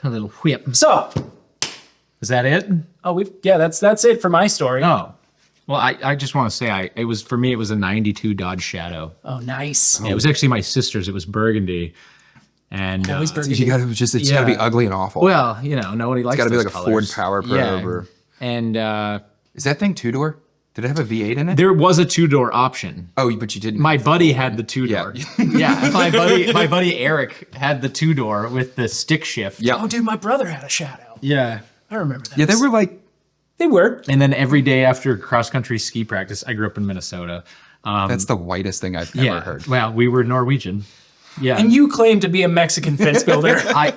A little whip. So, Is that it? that's it for my story. Oh. Well, I just want to say it was for me. It was a '92 Dodge Shadow. Oh, nice. Yeah, it was actually my sister's. It was burgundy, and Always burgundy. You gotta it's gotta be ugly and awful. well, nobody likes. it's gotta be those like a colors. Ford Power Probe or And is that thing 2-door? Did it have a V8 in it? there was a 2-door option. Oh, but you didn't. My buddy had the 2-door. Yeah, my buddy Eric had the 2-door with the stick shift. Yeah. Oh, dude, my brother had a Shadow. Yeah. I remember that. Yeah, they were like They were. And then every day after cross country ski practice, I grew up in Minnesota. that's the whitest thing I've ever heard. Well, we were Norwegian. Yeah. And you claim to be a Mexican fence builder. I'm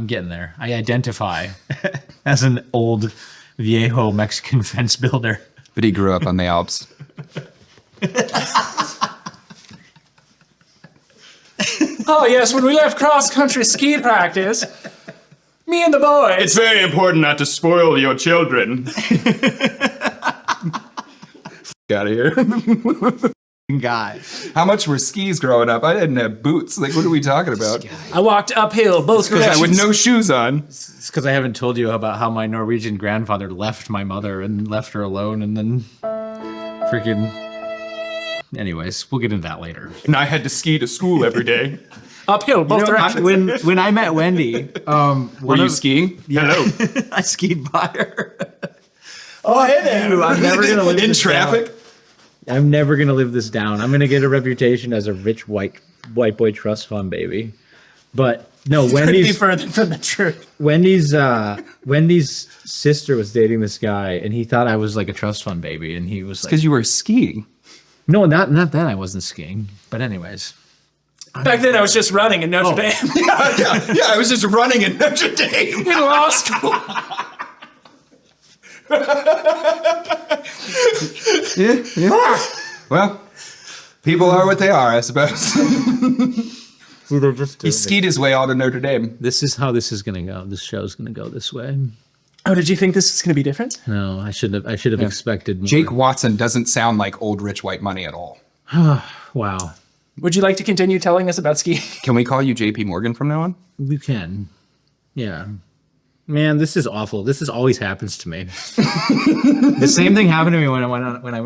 getting there. I identify as an old viejo Mexican fence builder. But he grew up on the Alps. Oh, yes, when we left cross-country ski practice, me and the boys. very important not to spoil your children. Out of here. Guy. How much were skis growing up? I didn't have boots. Like, what are we talking about? I walked uphill both directions. With no shoes on. It's because I haven't told you about how my Norwegian grandfather left my mother and left her alone and then freaking... Anyways, we'll get into that later. And I had to ski to school every day. Uphill both directions. When I met Wendy, Were you skiing? Hello. I skied by her. Oh, hey there. I'm never gonna live In this traffic? down. I'm never gonna live this down. I'm gonna get a reputation as a rich white boy trust fund baby. But no, Couldn't be Wendy's further from the truth. Wendy's sister was dating this guy, and he thought I was like a trust fund baby, and he was like, Because you were skiing. no, not then. I wasn't skiing. But anyways, Back then, I was just running in Notre Dame Yeah, I was just running in Notre Dame. in law school. Well, people are what they are, I suppose. they're just He skied his way out of Notre Dame. This is how this is gonna go. This show's gonna go this way. Oh, did you think this was going to be different? No, I should have expected more. Jake Watson doesn't sound like old rich white money at all. Wow, Would you like to continue telling us about skiing? Can we call you JP Morgan from now on? we can. Yeah. Man, this is awful. This always happens to me. The same thing happened to me when I went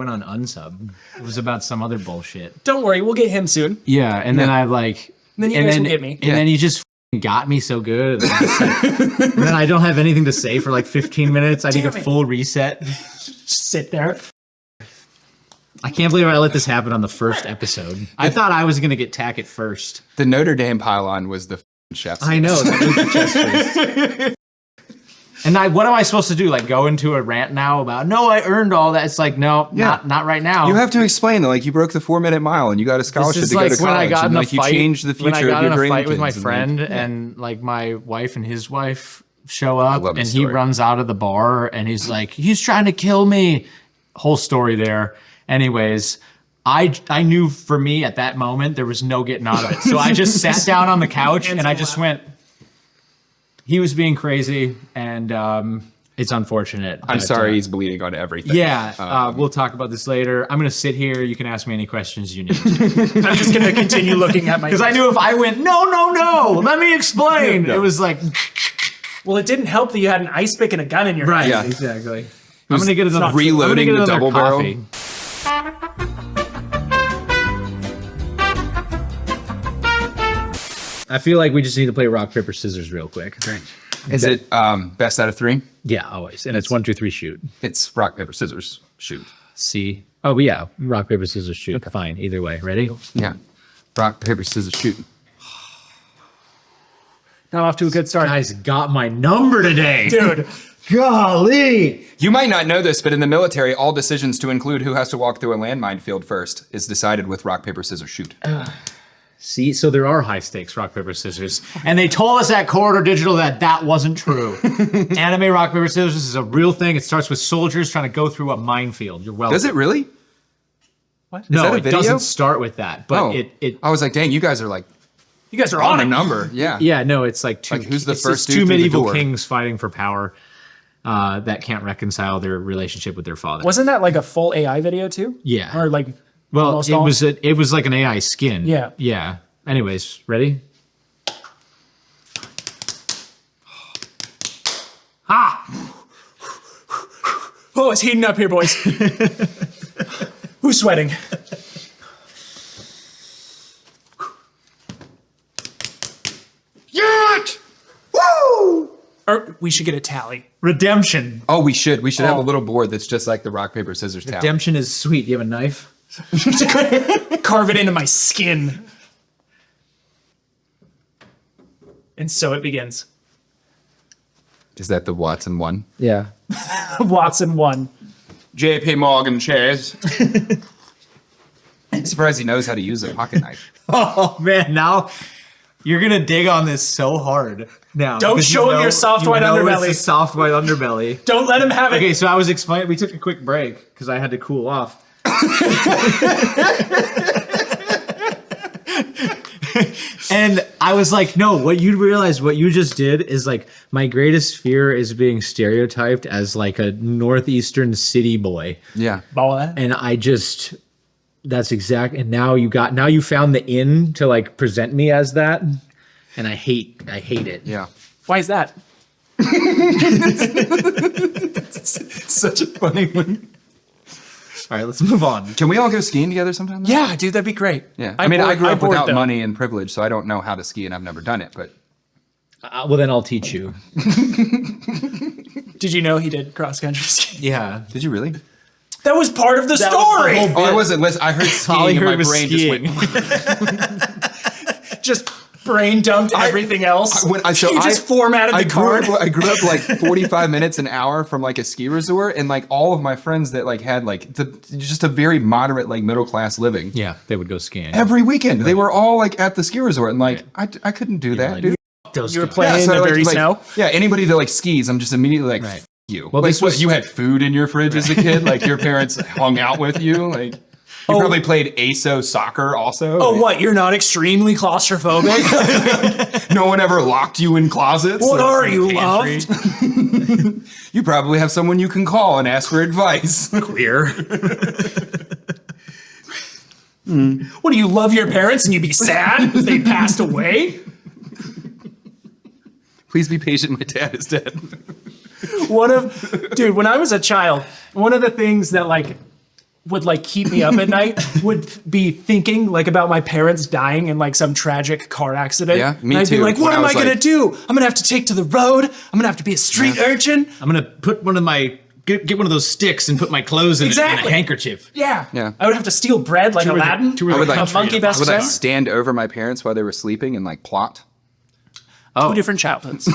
on unsub. It was about some other bullshit. Don't worry, we'll get him soon. Yeah, and then I like Then you guys will get me. And then you just got me so good. And then I don't have anything to say for like 15 minutes. I need a Damn it. full reset. Just sit there. I can't believe I let this happen on the first episode. I thought I was gonna get Tackett first. The Notre Dame pylon was the chef's. I know. That was the chest race. And what am I supposed to do? Like go into a rant now about no, I earned all that. It's like no, not right now. You have to explain that, like, you broke the 4-minute mile and you got a scholarship This is to go like to college. when I got and, in a like, fight. you changed the future when I got of in your a fight with my grandkids, friend, and, and like my wife and his wife show up, love and this he story. runs out of the bar, and he's like, "He's trying to kill me." Whole story there. Anyways, I knew for me at that moment there was no getting out of it, so I just sat down on the couch and I just went. He was being crazy, and it's unfortunate. I'm but, sorry, he's bleeding on everything. Yeah, we'll talk about this later. I'm gonna sit here. You can ask me any questions you need. I'm just going to continue looking at my. Because I knew if I went, no, let me explain. It was like, Well, it didn't help that you had an ice pick and a gun in your hand. Yeah. exactly. I'm gonna get another reloading I'm gonna the get another double barrel. coffee. I feel like we just need to play rock paper scissors real quick. Is it best out of 3? Yeah, always. And it's 1, 2, 3, shoot. It's rock, paper, scissors, shoot. See. Oh, but yeah, rock paper scissors shoot. Okay. Fine. Either way. Ready? Yeah. Rock, paper, scissors, shoot. Not off to a good start. Guys got my number today, Dude, Golly. You might not know this, but in the military, all decisions to include who has to walk through a landmine field first is decided with rock, paper, scissors, shoot. See, so there are high stakes rock paper scissors, and they told us at Corridor Digital that wasn't true. Anime rock paper scissors is a real thing. It starts with soldiers trying to go through a minefield. You're welcome. Does it really? what? No, that a it video? doesn't start with that, but it I was like, dang, you guys are like You guys are on on a it. number. Yeah. yeah, no, it's like two. Like, who's the it's first two dude through the medieval door? kings fighting for power that can't reconcile their relationship with their father. Wasn't that like a full AI video too? Yeah. Or like Well, almost it all? was like an AI skin. Yeah. Yeah. Anyways, ready? Oh, it's heating up here, boys. Who's sweating? Yacht! Woo! Or we should get a tally. Redemption. Oh, we should. We should have a little board that's just like the rock, paper, scissors towel. Redemption is sweet. You have a knife? Carve it into my skin. And so it begins. Is that the Watson one? Yeah. Watson won. JP Morgan chairs. I'm surprised he knows how to use a pocket knife. Oh man, now you're gonna dig on this so hard. Now Don't because show him your soft white underbelly. It's a soft white underbelly. Don't let him have it. Okay, so I was explaining. We took a quick break because I had to cool off. And I was like, no, what you realize, what you just did is like, my greatest fear is being stereotyped as like a Northeastern city boy. Yeah. Boy. And I just, that's exact. And now you found the in to like present me as that. And I hate it. Yeah. Why is that? It's such a funny one. All right, let's move on. Can we all go skiing together sometime? though? Yeah, dude, that'd be great. Yeah. I mean, I grew up bored, without though. money and privilege, so I don't know how to ski and I've never done it, but Well, then I'll teach you. Did you know he did cross country skiing? Yeah. did you really? That was part of the That was the story. whole- Oh, I wasn't listening. I heard All he skiing and my heard was brain skiing. just went. Just brain dumped everything else. You just formatted the card. I grew up like 45 minutes an hour from like a ski resort, and like all of my friends that like had like just a very moderate like middle class living. Yeah, they would go skiing. Every weekend they were all like at the ski resort, and like I couldn't do that, like, dude. Those You were guys. playing in the dirty snow. Yeah, anybody that like skis, I'm just immediately like, Right. F you. Well, Like, this what, was- you had food in your fridge as a kid. Like your parents hung out with you. Like you probably played ASO soccer also. Oh, what? You're not extremely claustrophobic? No one ever locked you in closets. What Like, are you, pantry. loved? You probably have someone you can call and ask for advice. Queer. What do you love your parents and you'd be sad if they passed away? Please be patient. My dad is dead. Dude, when I was a child, one of the things that like would like keep me up at night would be thinking like about my parents dying in like some tragic car accident. Yeah, me and I'd too. be like, what When I am I was, gonna like- do? I'm gonna have to take to the road. I'm gonna have to be a street urchin. I'm gonna put one of my get one of those sticks and put my clothes in it Exactly. and a handkerchief. Yeah. Yeah. I would have to steal bread like Tour the- Aladdin. tour the I would like country monkey in a best I would like friend. stand over my parents while they were sleeping and like plot. Two different childhoods.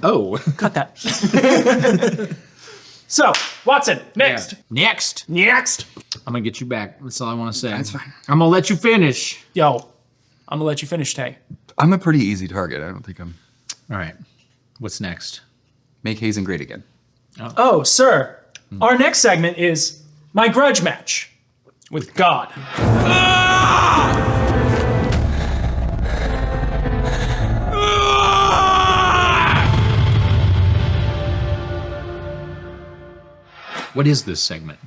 Oh, Cut that. So, Watson, next. Yeah. Next, Next. I'm gonna get you back. That's all I want to say. That's fine. I'm gonna let you finish. Yo, I'm gonna let you finish, Tay. I'm a pretty easy target. I don't think I'm. All right. What's next? Make Hazen great again. Oh, sir. Our next segment is my grudge match with God. What is this segment?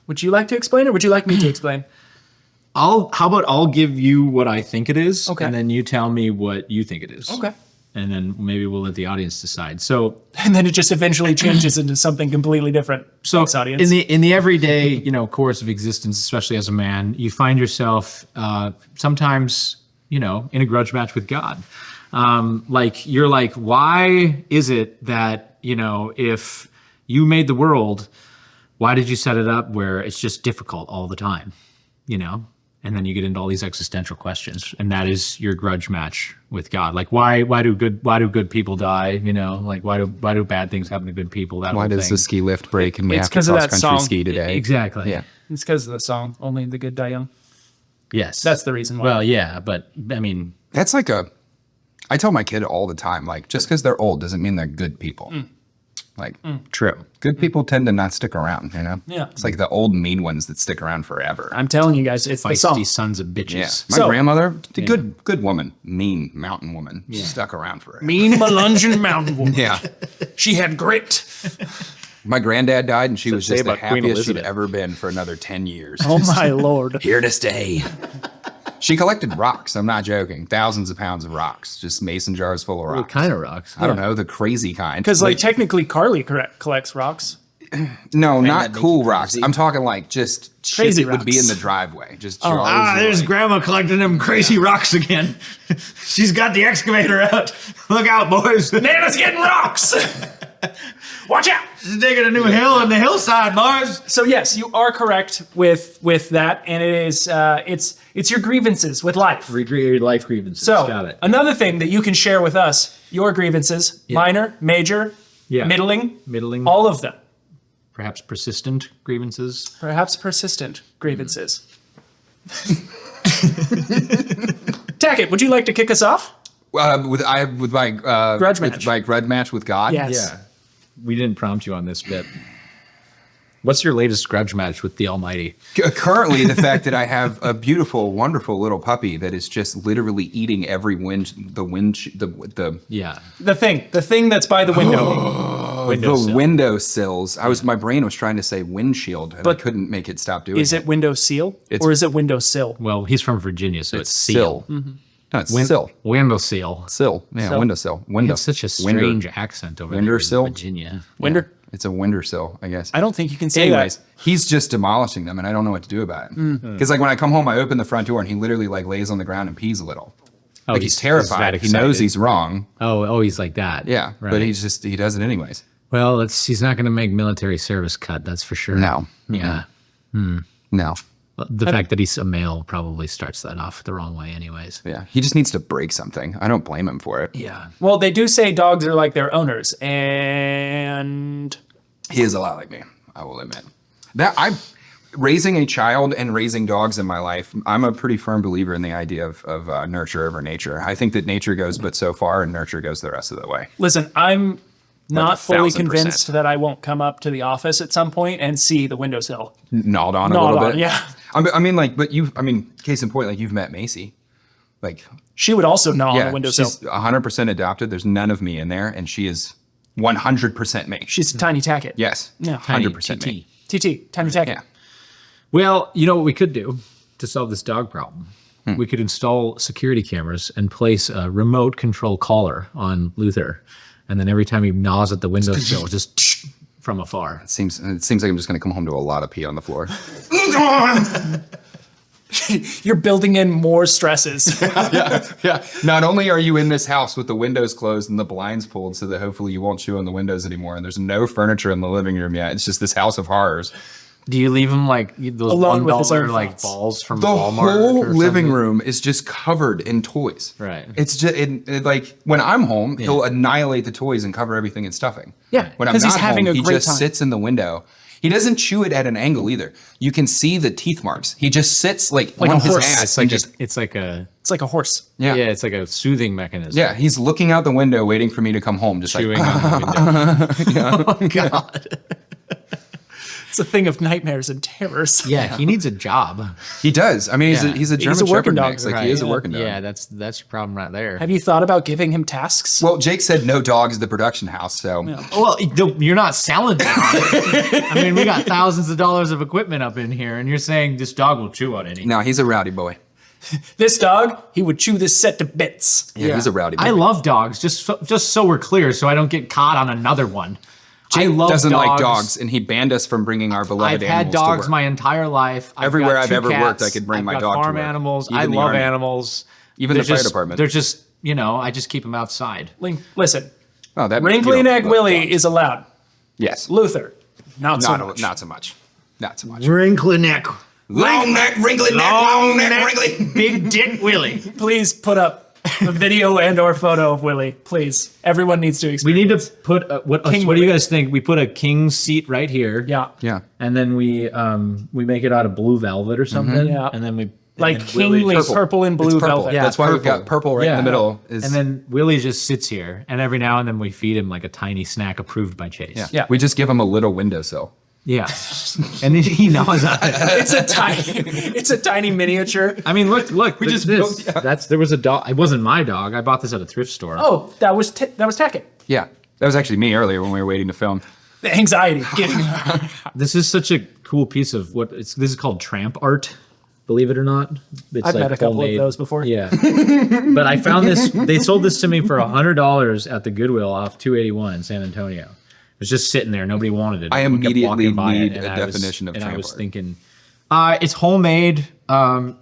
Would you like to explain or would you like me to explain? How about I'll give you what I think it is, Okay. and then you tell me what you think it is. Okay. And then maybe we'll let the audience decide. So And then it just eventually changes into something completely different. Thanks, audience. in the everyday, course of existence, especially as a man, you find yourself sometimes, in a grudge match with God. You're like, why is it that, if you made the world, why did you set it up where it's just difficult all the time? And then you get into all these existential questions, and that is your grudge match with God. Like, why do good people die? Why do bad things happen to good people? That Why whole does thing. the ski lift break and we It's have to 'cause of cross that country song. ski today? Exactly? Yeah. It's because of the song, Only the Good Die Young. Yes. That's the reason why. Well, yeah, but I mean, That's like I tell my kid all the time, like, just because they're old doesn't mean they're good people. Like, true. good people tend to not stick around, Yeah. It's like the old mean ones that stick around forever. I'm telling you guys, it's the song. Feisty sons of bitches. Yeah. My So- grandmother, the good woman, mean mountain woman. She stuck around forever. Mean Melungeon Mountain Woman. Yeah. She had grit. My granddad died and she was say just the about Queen happiest she'd Elizabeth. ever been for another 10 years. Oh my lord. Here to stay. She collected rocks. I'm not joking. Thousands of pounds of rocks. Just mason jars full of rocks. What kind of rocks? I don't know. The crazy kind. Because like technically Carly collects rocks. No, that not makes cool you rocks. crazy? I'm talking like just Crazy shit that would be in rocks. the driveway. Just Oh. jars. of, like- Grandma collecting them crazy rocks again. She's got the excavator out. Look out, boys. Nana's getting rocks. Watch out. She's digging a new hill in the hillside, boys. So yes, you are correct with that, and it is it's your grievances with life. Your life grievances. So Got it. another thing that you can share with us, your grievances, minor, major, Yeah. middling, Middling. all of them, Perhaps persistent grievances. perhaps persistent grievances. Tackett, would you like to kick us off? with my Grudge with match. my grudge match with God. Yes. Yeah. We didn't prompt you on this bit. What's your latest grudge match with the Almighty? Currently, the fact that I have a beautiful, wonderful little puppy that is just literally eating every the Yeah. The thing that's by the window. Windowsill. windowsills. My brain was trying to say windshield, and But I couldn't make it stop doing Is it window seal It's- or is it window sill? Well, he's from Virginia, so it's sill. seal. No, it's sill. Windowsill. Sill. Yeah, Sill. windowsill. You Window. have such a Winder. strange accent over there in Windowsill? Virginia. Winder? It's a windowsill, I guess. I don't think you can say Anyways, that. he's just demolishing them, and I don't know what to do about it. Mm. Because like when I come home, I open the front door, and he literally like lays on the ground and pees a little. Like he's terrified. that He knows excited. he's wrong. Oh, he's like that. Yeah, Right. but he does it anyways. Well, he's not going to make military service cut. That's for sure. No. Yeah. No. The fact that he's a male probably starts that off the wrong way anyways. Yeah. He just needs to break something. I don't blame him for it. Yeah. Well, they do say dogs are like their owners, and He is a lot like me, I will admit. That I'm raising a child and raising dogs in my life. I'm a pretty firm believer in the idea of nurture over nature. I think that nature goes but so far and nurture goes the rest of the way. listen, I'm not fully 1,000%. convinced that I won't come up to the office at some point and see the windowsill. Gnawed on a Gnawed little on, bit. yeah. I mean, like, but case in point, like you've met Macy. Like, She would also gnaw on yeah, the windowsill. she's 100% adopted. There's none of me in there, and she is 100% me. She's a tiny Tackett. Yes, Yeah. 100% me. TT, tiny Tackett. Yeah. Well, you know what we could do to solve this dog problem? We could install security cameras and place a remote control collar on Luther. And then every time he gnaws at the windowsill, just from afar. It seems like I'm just going to come home to a lot of pee on the floor. You're building in more stresses. Yeah. Not only are you in this house with the windows closed and the blinds pulled so that hopefully you won't chew on the windows anymore, and there's no furniture in the living room yet. It's just this house of horrors. Do you leave him like those Alone with his $1 own like thoughts. balls from The Walmart? whole or living something? room is just covered in toys. Right. It's just like when I'm home, he'll annihilate the toys and cover everything in stuffing. Yeah, When I'm 'cause not he's having home, a he great just time. sits in the window. He doesn't chew it at an angle either. You can see the teeth marks. He just sits like a on his horse. ass. It's and like just it's like a It's like a horse. yeah. it's like a soothing mechanism. Yeah, he's looking out the window waiting for me to come home, just Chewing like on the window. Oh, God. It's a thing of nightmares and terrors. Yeah, he needs a job. he does. I mean, Yeah. he's a German a working Shepherd dog, mix. Like right, he is a yeah. working dog. Yeah, that's your problem right there. Have you thought about giving him tasks? Well, Jake said no dogs at the production house, so Well, you're not selling it. I mean, we got thousands of dollars of equipment up in here, and you're saying this dog will chew on any. no, he's a rowdy boy. This dog, he would chew this set to bits. Yeah, he's a rowdy boy. I love dogs. Just so we're clear, so I don't get caught on another one. I Jake love doesn't dogs. like dogs, and he banned us from bringing our beloved I've animals had dogs to work. my entire life. Everywhere got I've two ever worked, cats. I could bring I've my got dog to farm work. animals. Even I the love army. animals. Even They're the fire just- department. They're just, I just keep them outside. Listen, Oh, that wrinkly you neck don't love Willie dogs. is allowed. Yes, Luther, not so not much. not so much. Not so much. Wrinkly neck. Long neck, wrinkly neck, long neck, wrinkly. Big dick Willie. Please put up a video and or photo of Willie. Please. Everyone needs to We experience. need to put what King do you Willie. guys think? We put a king seat right here. Yeah. Yeah. And then we make it out of blue velvet or something. Yeah. And then we Like and then Willie kingly just- purple and blue It's purple. velvet. Yeah, That's why we've got purple right in Yeah. the middle. Is, And then Willie just sits here, and every now and then we feed him like a tiny snack approved by Chase. yeah. Yeah. we just give him a little windowsill. Yeah. And then he knows on it. It's a tiny miniature. I mean, look. We just this. built- yeah. There was a dog. It wasn't my dog. I bought this at a thrift store. Oh, that was Tackett. Yeah, that was actually me earlier when we were waiting to film. The anxiety. Getting, This is such a cool piece of this is called tramp art. Believe it or not, it's I've met a couple homemade. of those before. Yeah, but I found this. They sold this to me for $100 at the Goodwill off 281 in San Antonio. It was just sitting there. Nobody wanted it. I We kept immediately walking by it, need and a I was- definition of And I tramp was art. thinking, it's homemade,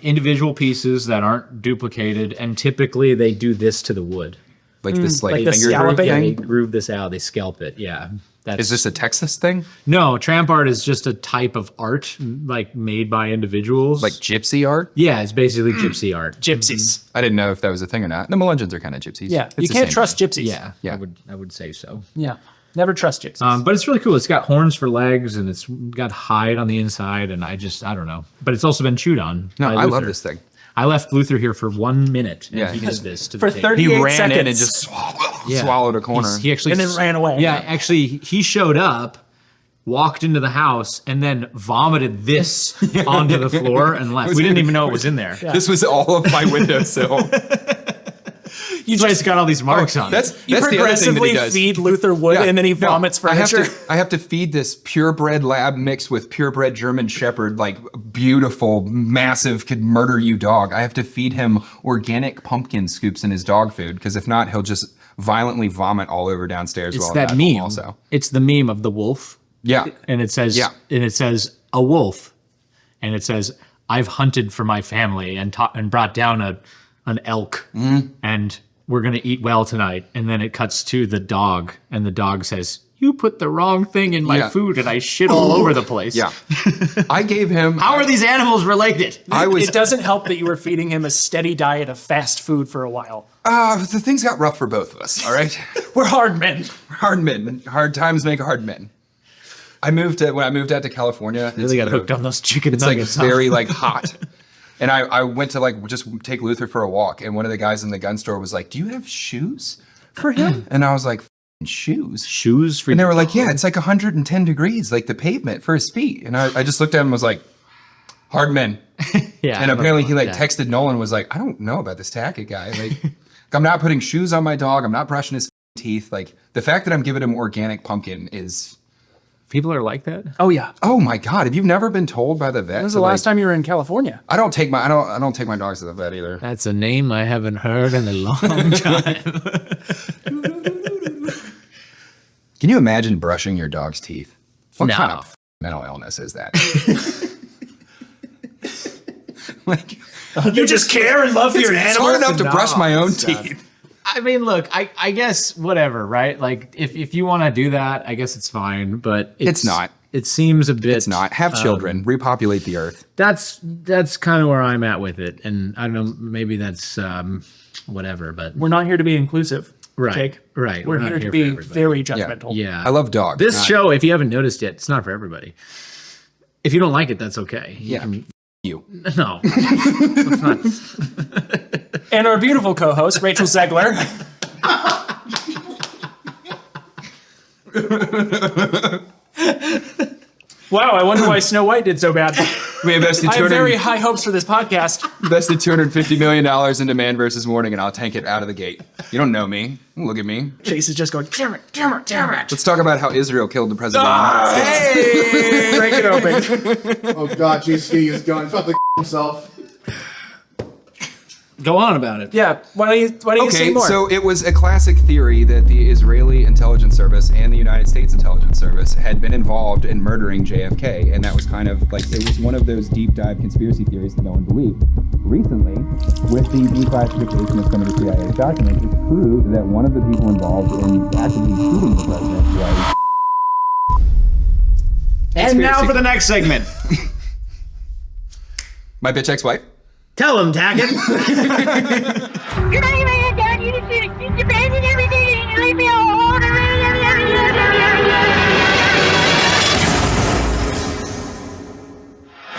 individual pieces that aren't duplicated, and typically they do this to the wood. Like this, like, like the finger scalloping? groove Yeah, they thing. groove this out. They scalp it. Yeah. That's, Is this a Texas thing? no, tramp art is just a type of art like made by individuals. Like gypsy art? yeah, it's basically gypsy art. gypsies. I didn't know if that was a thing or not. The Melungeons are kind of gypsies. Yeah. It's You the can't same trust thing. gypsies. Yeah, Yeah. I would say so. Yeah. Never trust gypsies. But it's really cool. It's got horns for legs and it's got hide on the inside, and I don't know. But it's also been chewed on. No, by I love Luther. this thing. I left Luther here for 1 minute, and Yeah, he he's- did this to for the table. 30 He 38 ran in and seconds. just Yeah. swallowed a corner. He actually And then ran away. Yeah, actually, he showed up, walked into the house, and then vomited this onto the floor and left. We didn't even know it was in there. This was all of my windowsill. That's why it's got all these marks on That's it. You the other thing that progressively he does. feed Luther wood Yeah, and then he no, vomits furniture. I have to feed this purebred lab mixed with purebred German Shepherd, like beautiful, massive, could murder you dog. I have to feed him organic pumpkin scoops in his dog food because if not, he'll just violently vomit all over downstairs. It's while I'm that at home meme. Also, It's the meme of the wolf, yeah, and it says, Yeah. a wolf, and it says, I've hunted for my family and brought down an elk, Mm-hmm. and we're gonna eat well tonight. And then it cuts to the dog, and the dog says, you put the wrong thing in my Yeah. food and I shit all over the place. Yeah. I gave him. How are these animals related? It doesn't help that you were feeding him a steady diet of fast food for a while. The things got rough for both of us, all right? We're hard men. Hard men. Hard times make hard men. When I moved out to California, Really got hooked on those chicken it's like nuggets. very like hot. And I went to like just take Luther for a walk, and one of the guys in the gun store was like, "Do you have shoes for him?" And I was like, "Shoes? Shoes for And they were like, "Yeah, it's like 110 degrees, like the pavement for his feet." And I just looked at him and was like, "Hard men." Yeah. And apparently he like Yeah. texted Nolan, was like, "I don't know about this Tackett guy. Like, I'm not putting shoes on my dog. I'm not brushing his teeth. Like the fact that I'm giving him organic pumpkin is." People are like that? Oh yeah. Oh my God! Have you never been told by the vet? When was the last time you were in California? I don't take my dogs to the vet either. That's a name I haven't heard in a long time. Can you imagine brushing your dog's teeth? What No. kind of mental illness is that? Like, You just care and love your it's animal. hard enough to brush my own stop. teeth. I mean, look, I guess whatever, right? Like, if you want to do that, I guess it's fine. But It's not. It seems a bit. It's not. Have children. Repopulate the earth. That's kind of where I'm at with it, and I don't know. Maybe that's whatever, but We're not here to be inclusive, right, Jake. right. We're not here to for be everybody. very judgmental. Yeah. I love dogs. This not show, if you haven't noticed yet, it's not for everybody. If you don't like it, that's okay. Yeah. You. No. It's not. And our beautiful co-host, Rachel Zegler. Wow, I wonder why Snow White did so bad. We invested I have very high hopes for this podcast. invested $250 million into Man vs. Morning, and I'll tank it out of the gate. You don't know me. Look at me. Chase is just going, damn it, damn it, damn it. Let's talk about how Israel killed the president. Hey! Break it open. Oh God, Jesus getting his gun. Fuck the himself. Go on about it. Yeah, why don't you say Okay, more? so it was a classic theory that the Israeli intelligence service and the United States intelligence service had been involved in murdering JFK, and that was kind of like, it was one of those deep dive conspiracy theories that no one believed. Recently, with the declassification of some of the CIA documents, it's proved that one of the people involved in actively shooting the president was... And now Conspiracy. for the next segment. My bitch ex-wife? Tell him, Tackett. Good night, man. Dad, you just abandoned everything and you leave me alone.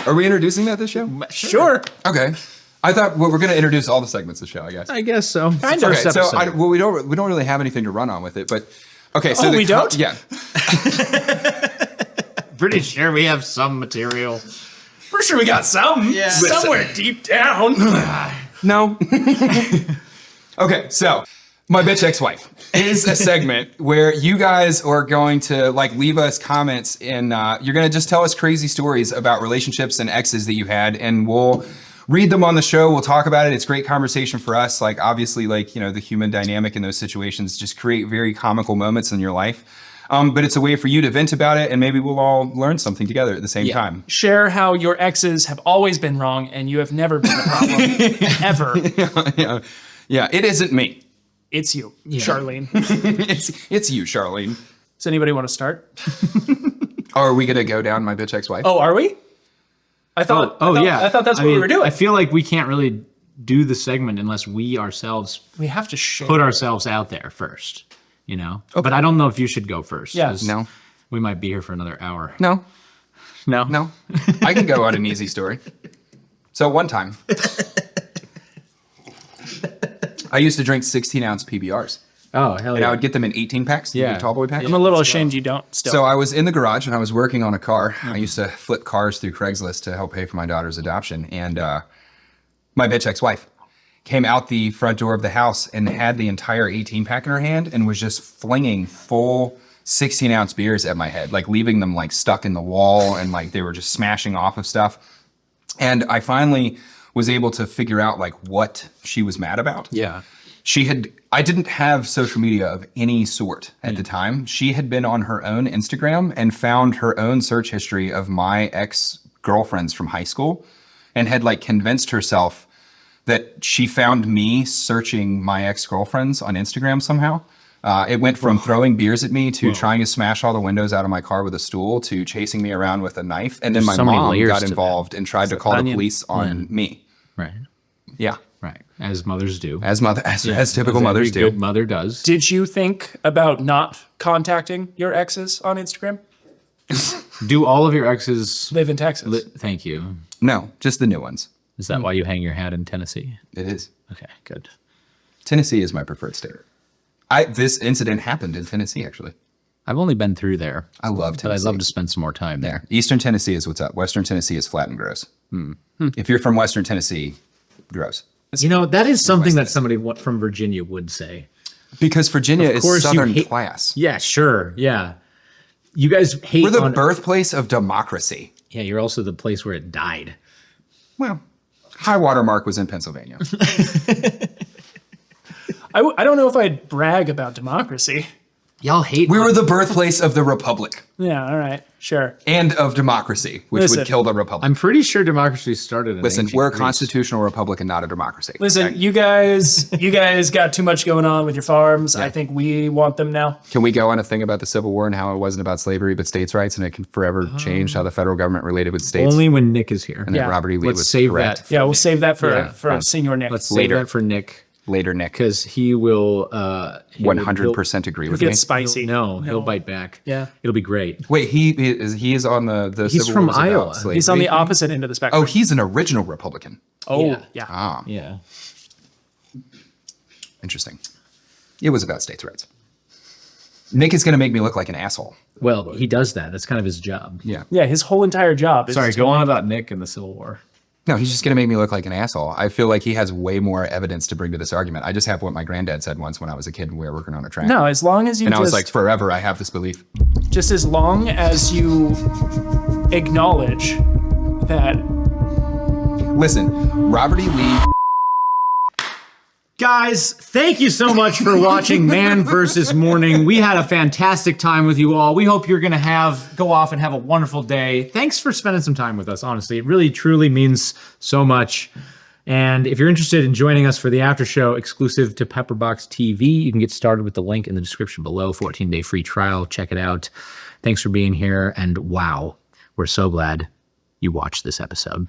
Are we introducing that this show? Sure. Okay. I thought we're going to introduce all the segments of the show, I guess. I guess so. Kind of. Okay, so episode. we don't really have anything to run on with it, but okay. So we don't? Yeah. Pretty sure we have some material. For sure we got some. Yeah. Somewhere deep down. No. Okay, so my bitch ex-wife is a segment where you guys are going to like leave us comments, and you're going to just tell us crazy stories about relationships and exes that you had, and we'll read them on the show. We'll talk about it. It's great conversation for us. Like, obviously, like, you know, the human dynamic in those situations just create very comical moments in your life. But it's a way for you to vent about it, and maybe we'll all learn something together at the same time. Share how your exes have always been wrong and you have never been the problem. Ever. Yeah, it isn't me. It's you, Charlene. It's you, Charlene. Does anybody want to start? Oh, are we gonna go down my bitch ex-wife? Oh, are we? I thought that's what we were doing. I feel like we can't really do the segment unless we ourselves We have to share. put ourselves out there first, you know? But I don't know if you should go first. Yeah. 'cause No. We might be here for another hour. No, No? no. I can go on an easy story. So one time, I used to drink 16-ounce PBRs, Oh, hell and yeah. I would get them in 18 packs. Yeah. Yeah, tall boy packs. I'm a little ashamed you don't still. So I was in the garage and I was working on a car. I used to flip cars through Craigslist to help pay for my daughter's adoption. And my bitch ex-wife came out the front door of the house and had the entire 18 pack in her hand and was just flinging full 16-ounce beers at my head, like leaving them like stuck in the wall, and like they were just smashing off of stuff. And I finally was able to figure out like what she was mad about. Yeah. I didn't have social media of any sort at the time. She had been on her own Instagram and found her own search history of my ex-girlfriends from high school, and had like convinced herself that she found me searching my ex-girlfriends on Instagram somehow. It went from throwing beers at me to trying to smash all the windows out of my car with a stool to chasing me around with a knife. And then my so many mom layers got to involved and tried to call the police on me. Right. Yeah. Right. As mothers do. As typical As mothers every do. good mother does. Did you think about not contacting your exes on Instagram? Do all of your exes Live in Texas. Thank you. No, just the new ones. Is that why you hang your hat in Tennessee? It is. Okay, good. Tennessee is my preferred state. This incident happened in Tennessee, actually. I've only been through there. I love But Tennessee. I'd love to spend some more time there. Eastern Tennessee is what's up. Western Tennessee is flat and gross. If you're from Western Tennessee, gross. You know, that is something that somebody from Virginia would say. Because Virginia is course you Southern hate- class. Yeah, sure. Yeah. You guys hate We're the on- birthplace of democracy. Yeah, you're also the place where it died. Well, high water mark was in Pennsylvania. I don't know if I'd brag about democracy. Y'all hate We were the birthplace of the republic Yeah, all right, sure. and of democracy, which Listen, would kill the republic. I'm pretty sure democracy started in Listen, ancient we're a Greece. constitutional republic and not a democracy. Listen, Okay? you guys got too much going on with your farms. I think we want them now. Can we go on a thing about the Civil War and how it wasn't about slavery but states' rights, and it can forever change how the federal government related with states? Only when Nick is here. and that Yeah. Robert E. Lee Let's was save correct. that. Yeah, we'll save that for Yeah. Senior Nick. Let's Later. save that for Nick Later, Nick. because he will. 100% agree with Get me. spicy. He'll bite back. Yeah. It'll be great. Wait, he is on the He's Civil from War was about Iowa. slavery. He's on the opposite end of the spectrum. Oh, he's an original Republican. Oh, Yeah. yeah. Yeah. Interesting. It was about states' rights. Nick is going to make me look like an asshole. Well, he does that. That's kind of his job. Yeah. Yeah, his whole entire job is Sorry, go on about Nick and the Civil War. No, he's just going to make me look like an asshole. I feel like he has way more evidence to bring to this argument. I just have what my granddad said once when I was a kid and we were working on a track. No, as long as you And I was just, like, forever, I have this belief. just as long as you acknowledge that Listen, Robert E. Lee. Guys, thank you so much for watching Man vs. Morning. We had a fantastic time with you all. We hope you're going to go off and have a wonderful day. Thanks for spending some time with us, honestly. It really, truly means so much. And if you're interested in joining us for the after show exclusive to Pepperbox TV, you can get started with the link in the description below. 14-day free trial. Check it out. Thanks for being here. And wow, we're so glad you watched this episode.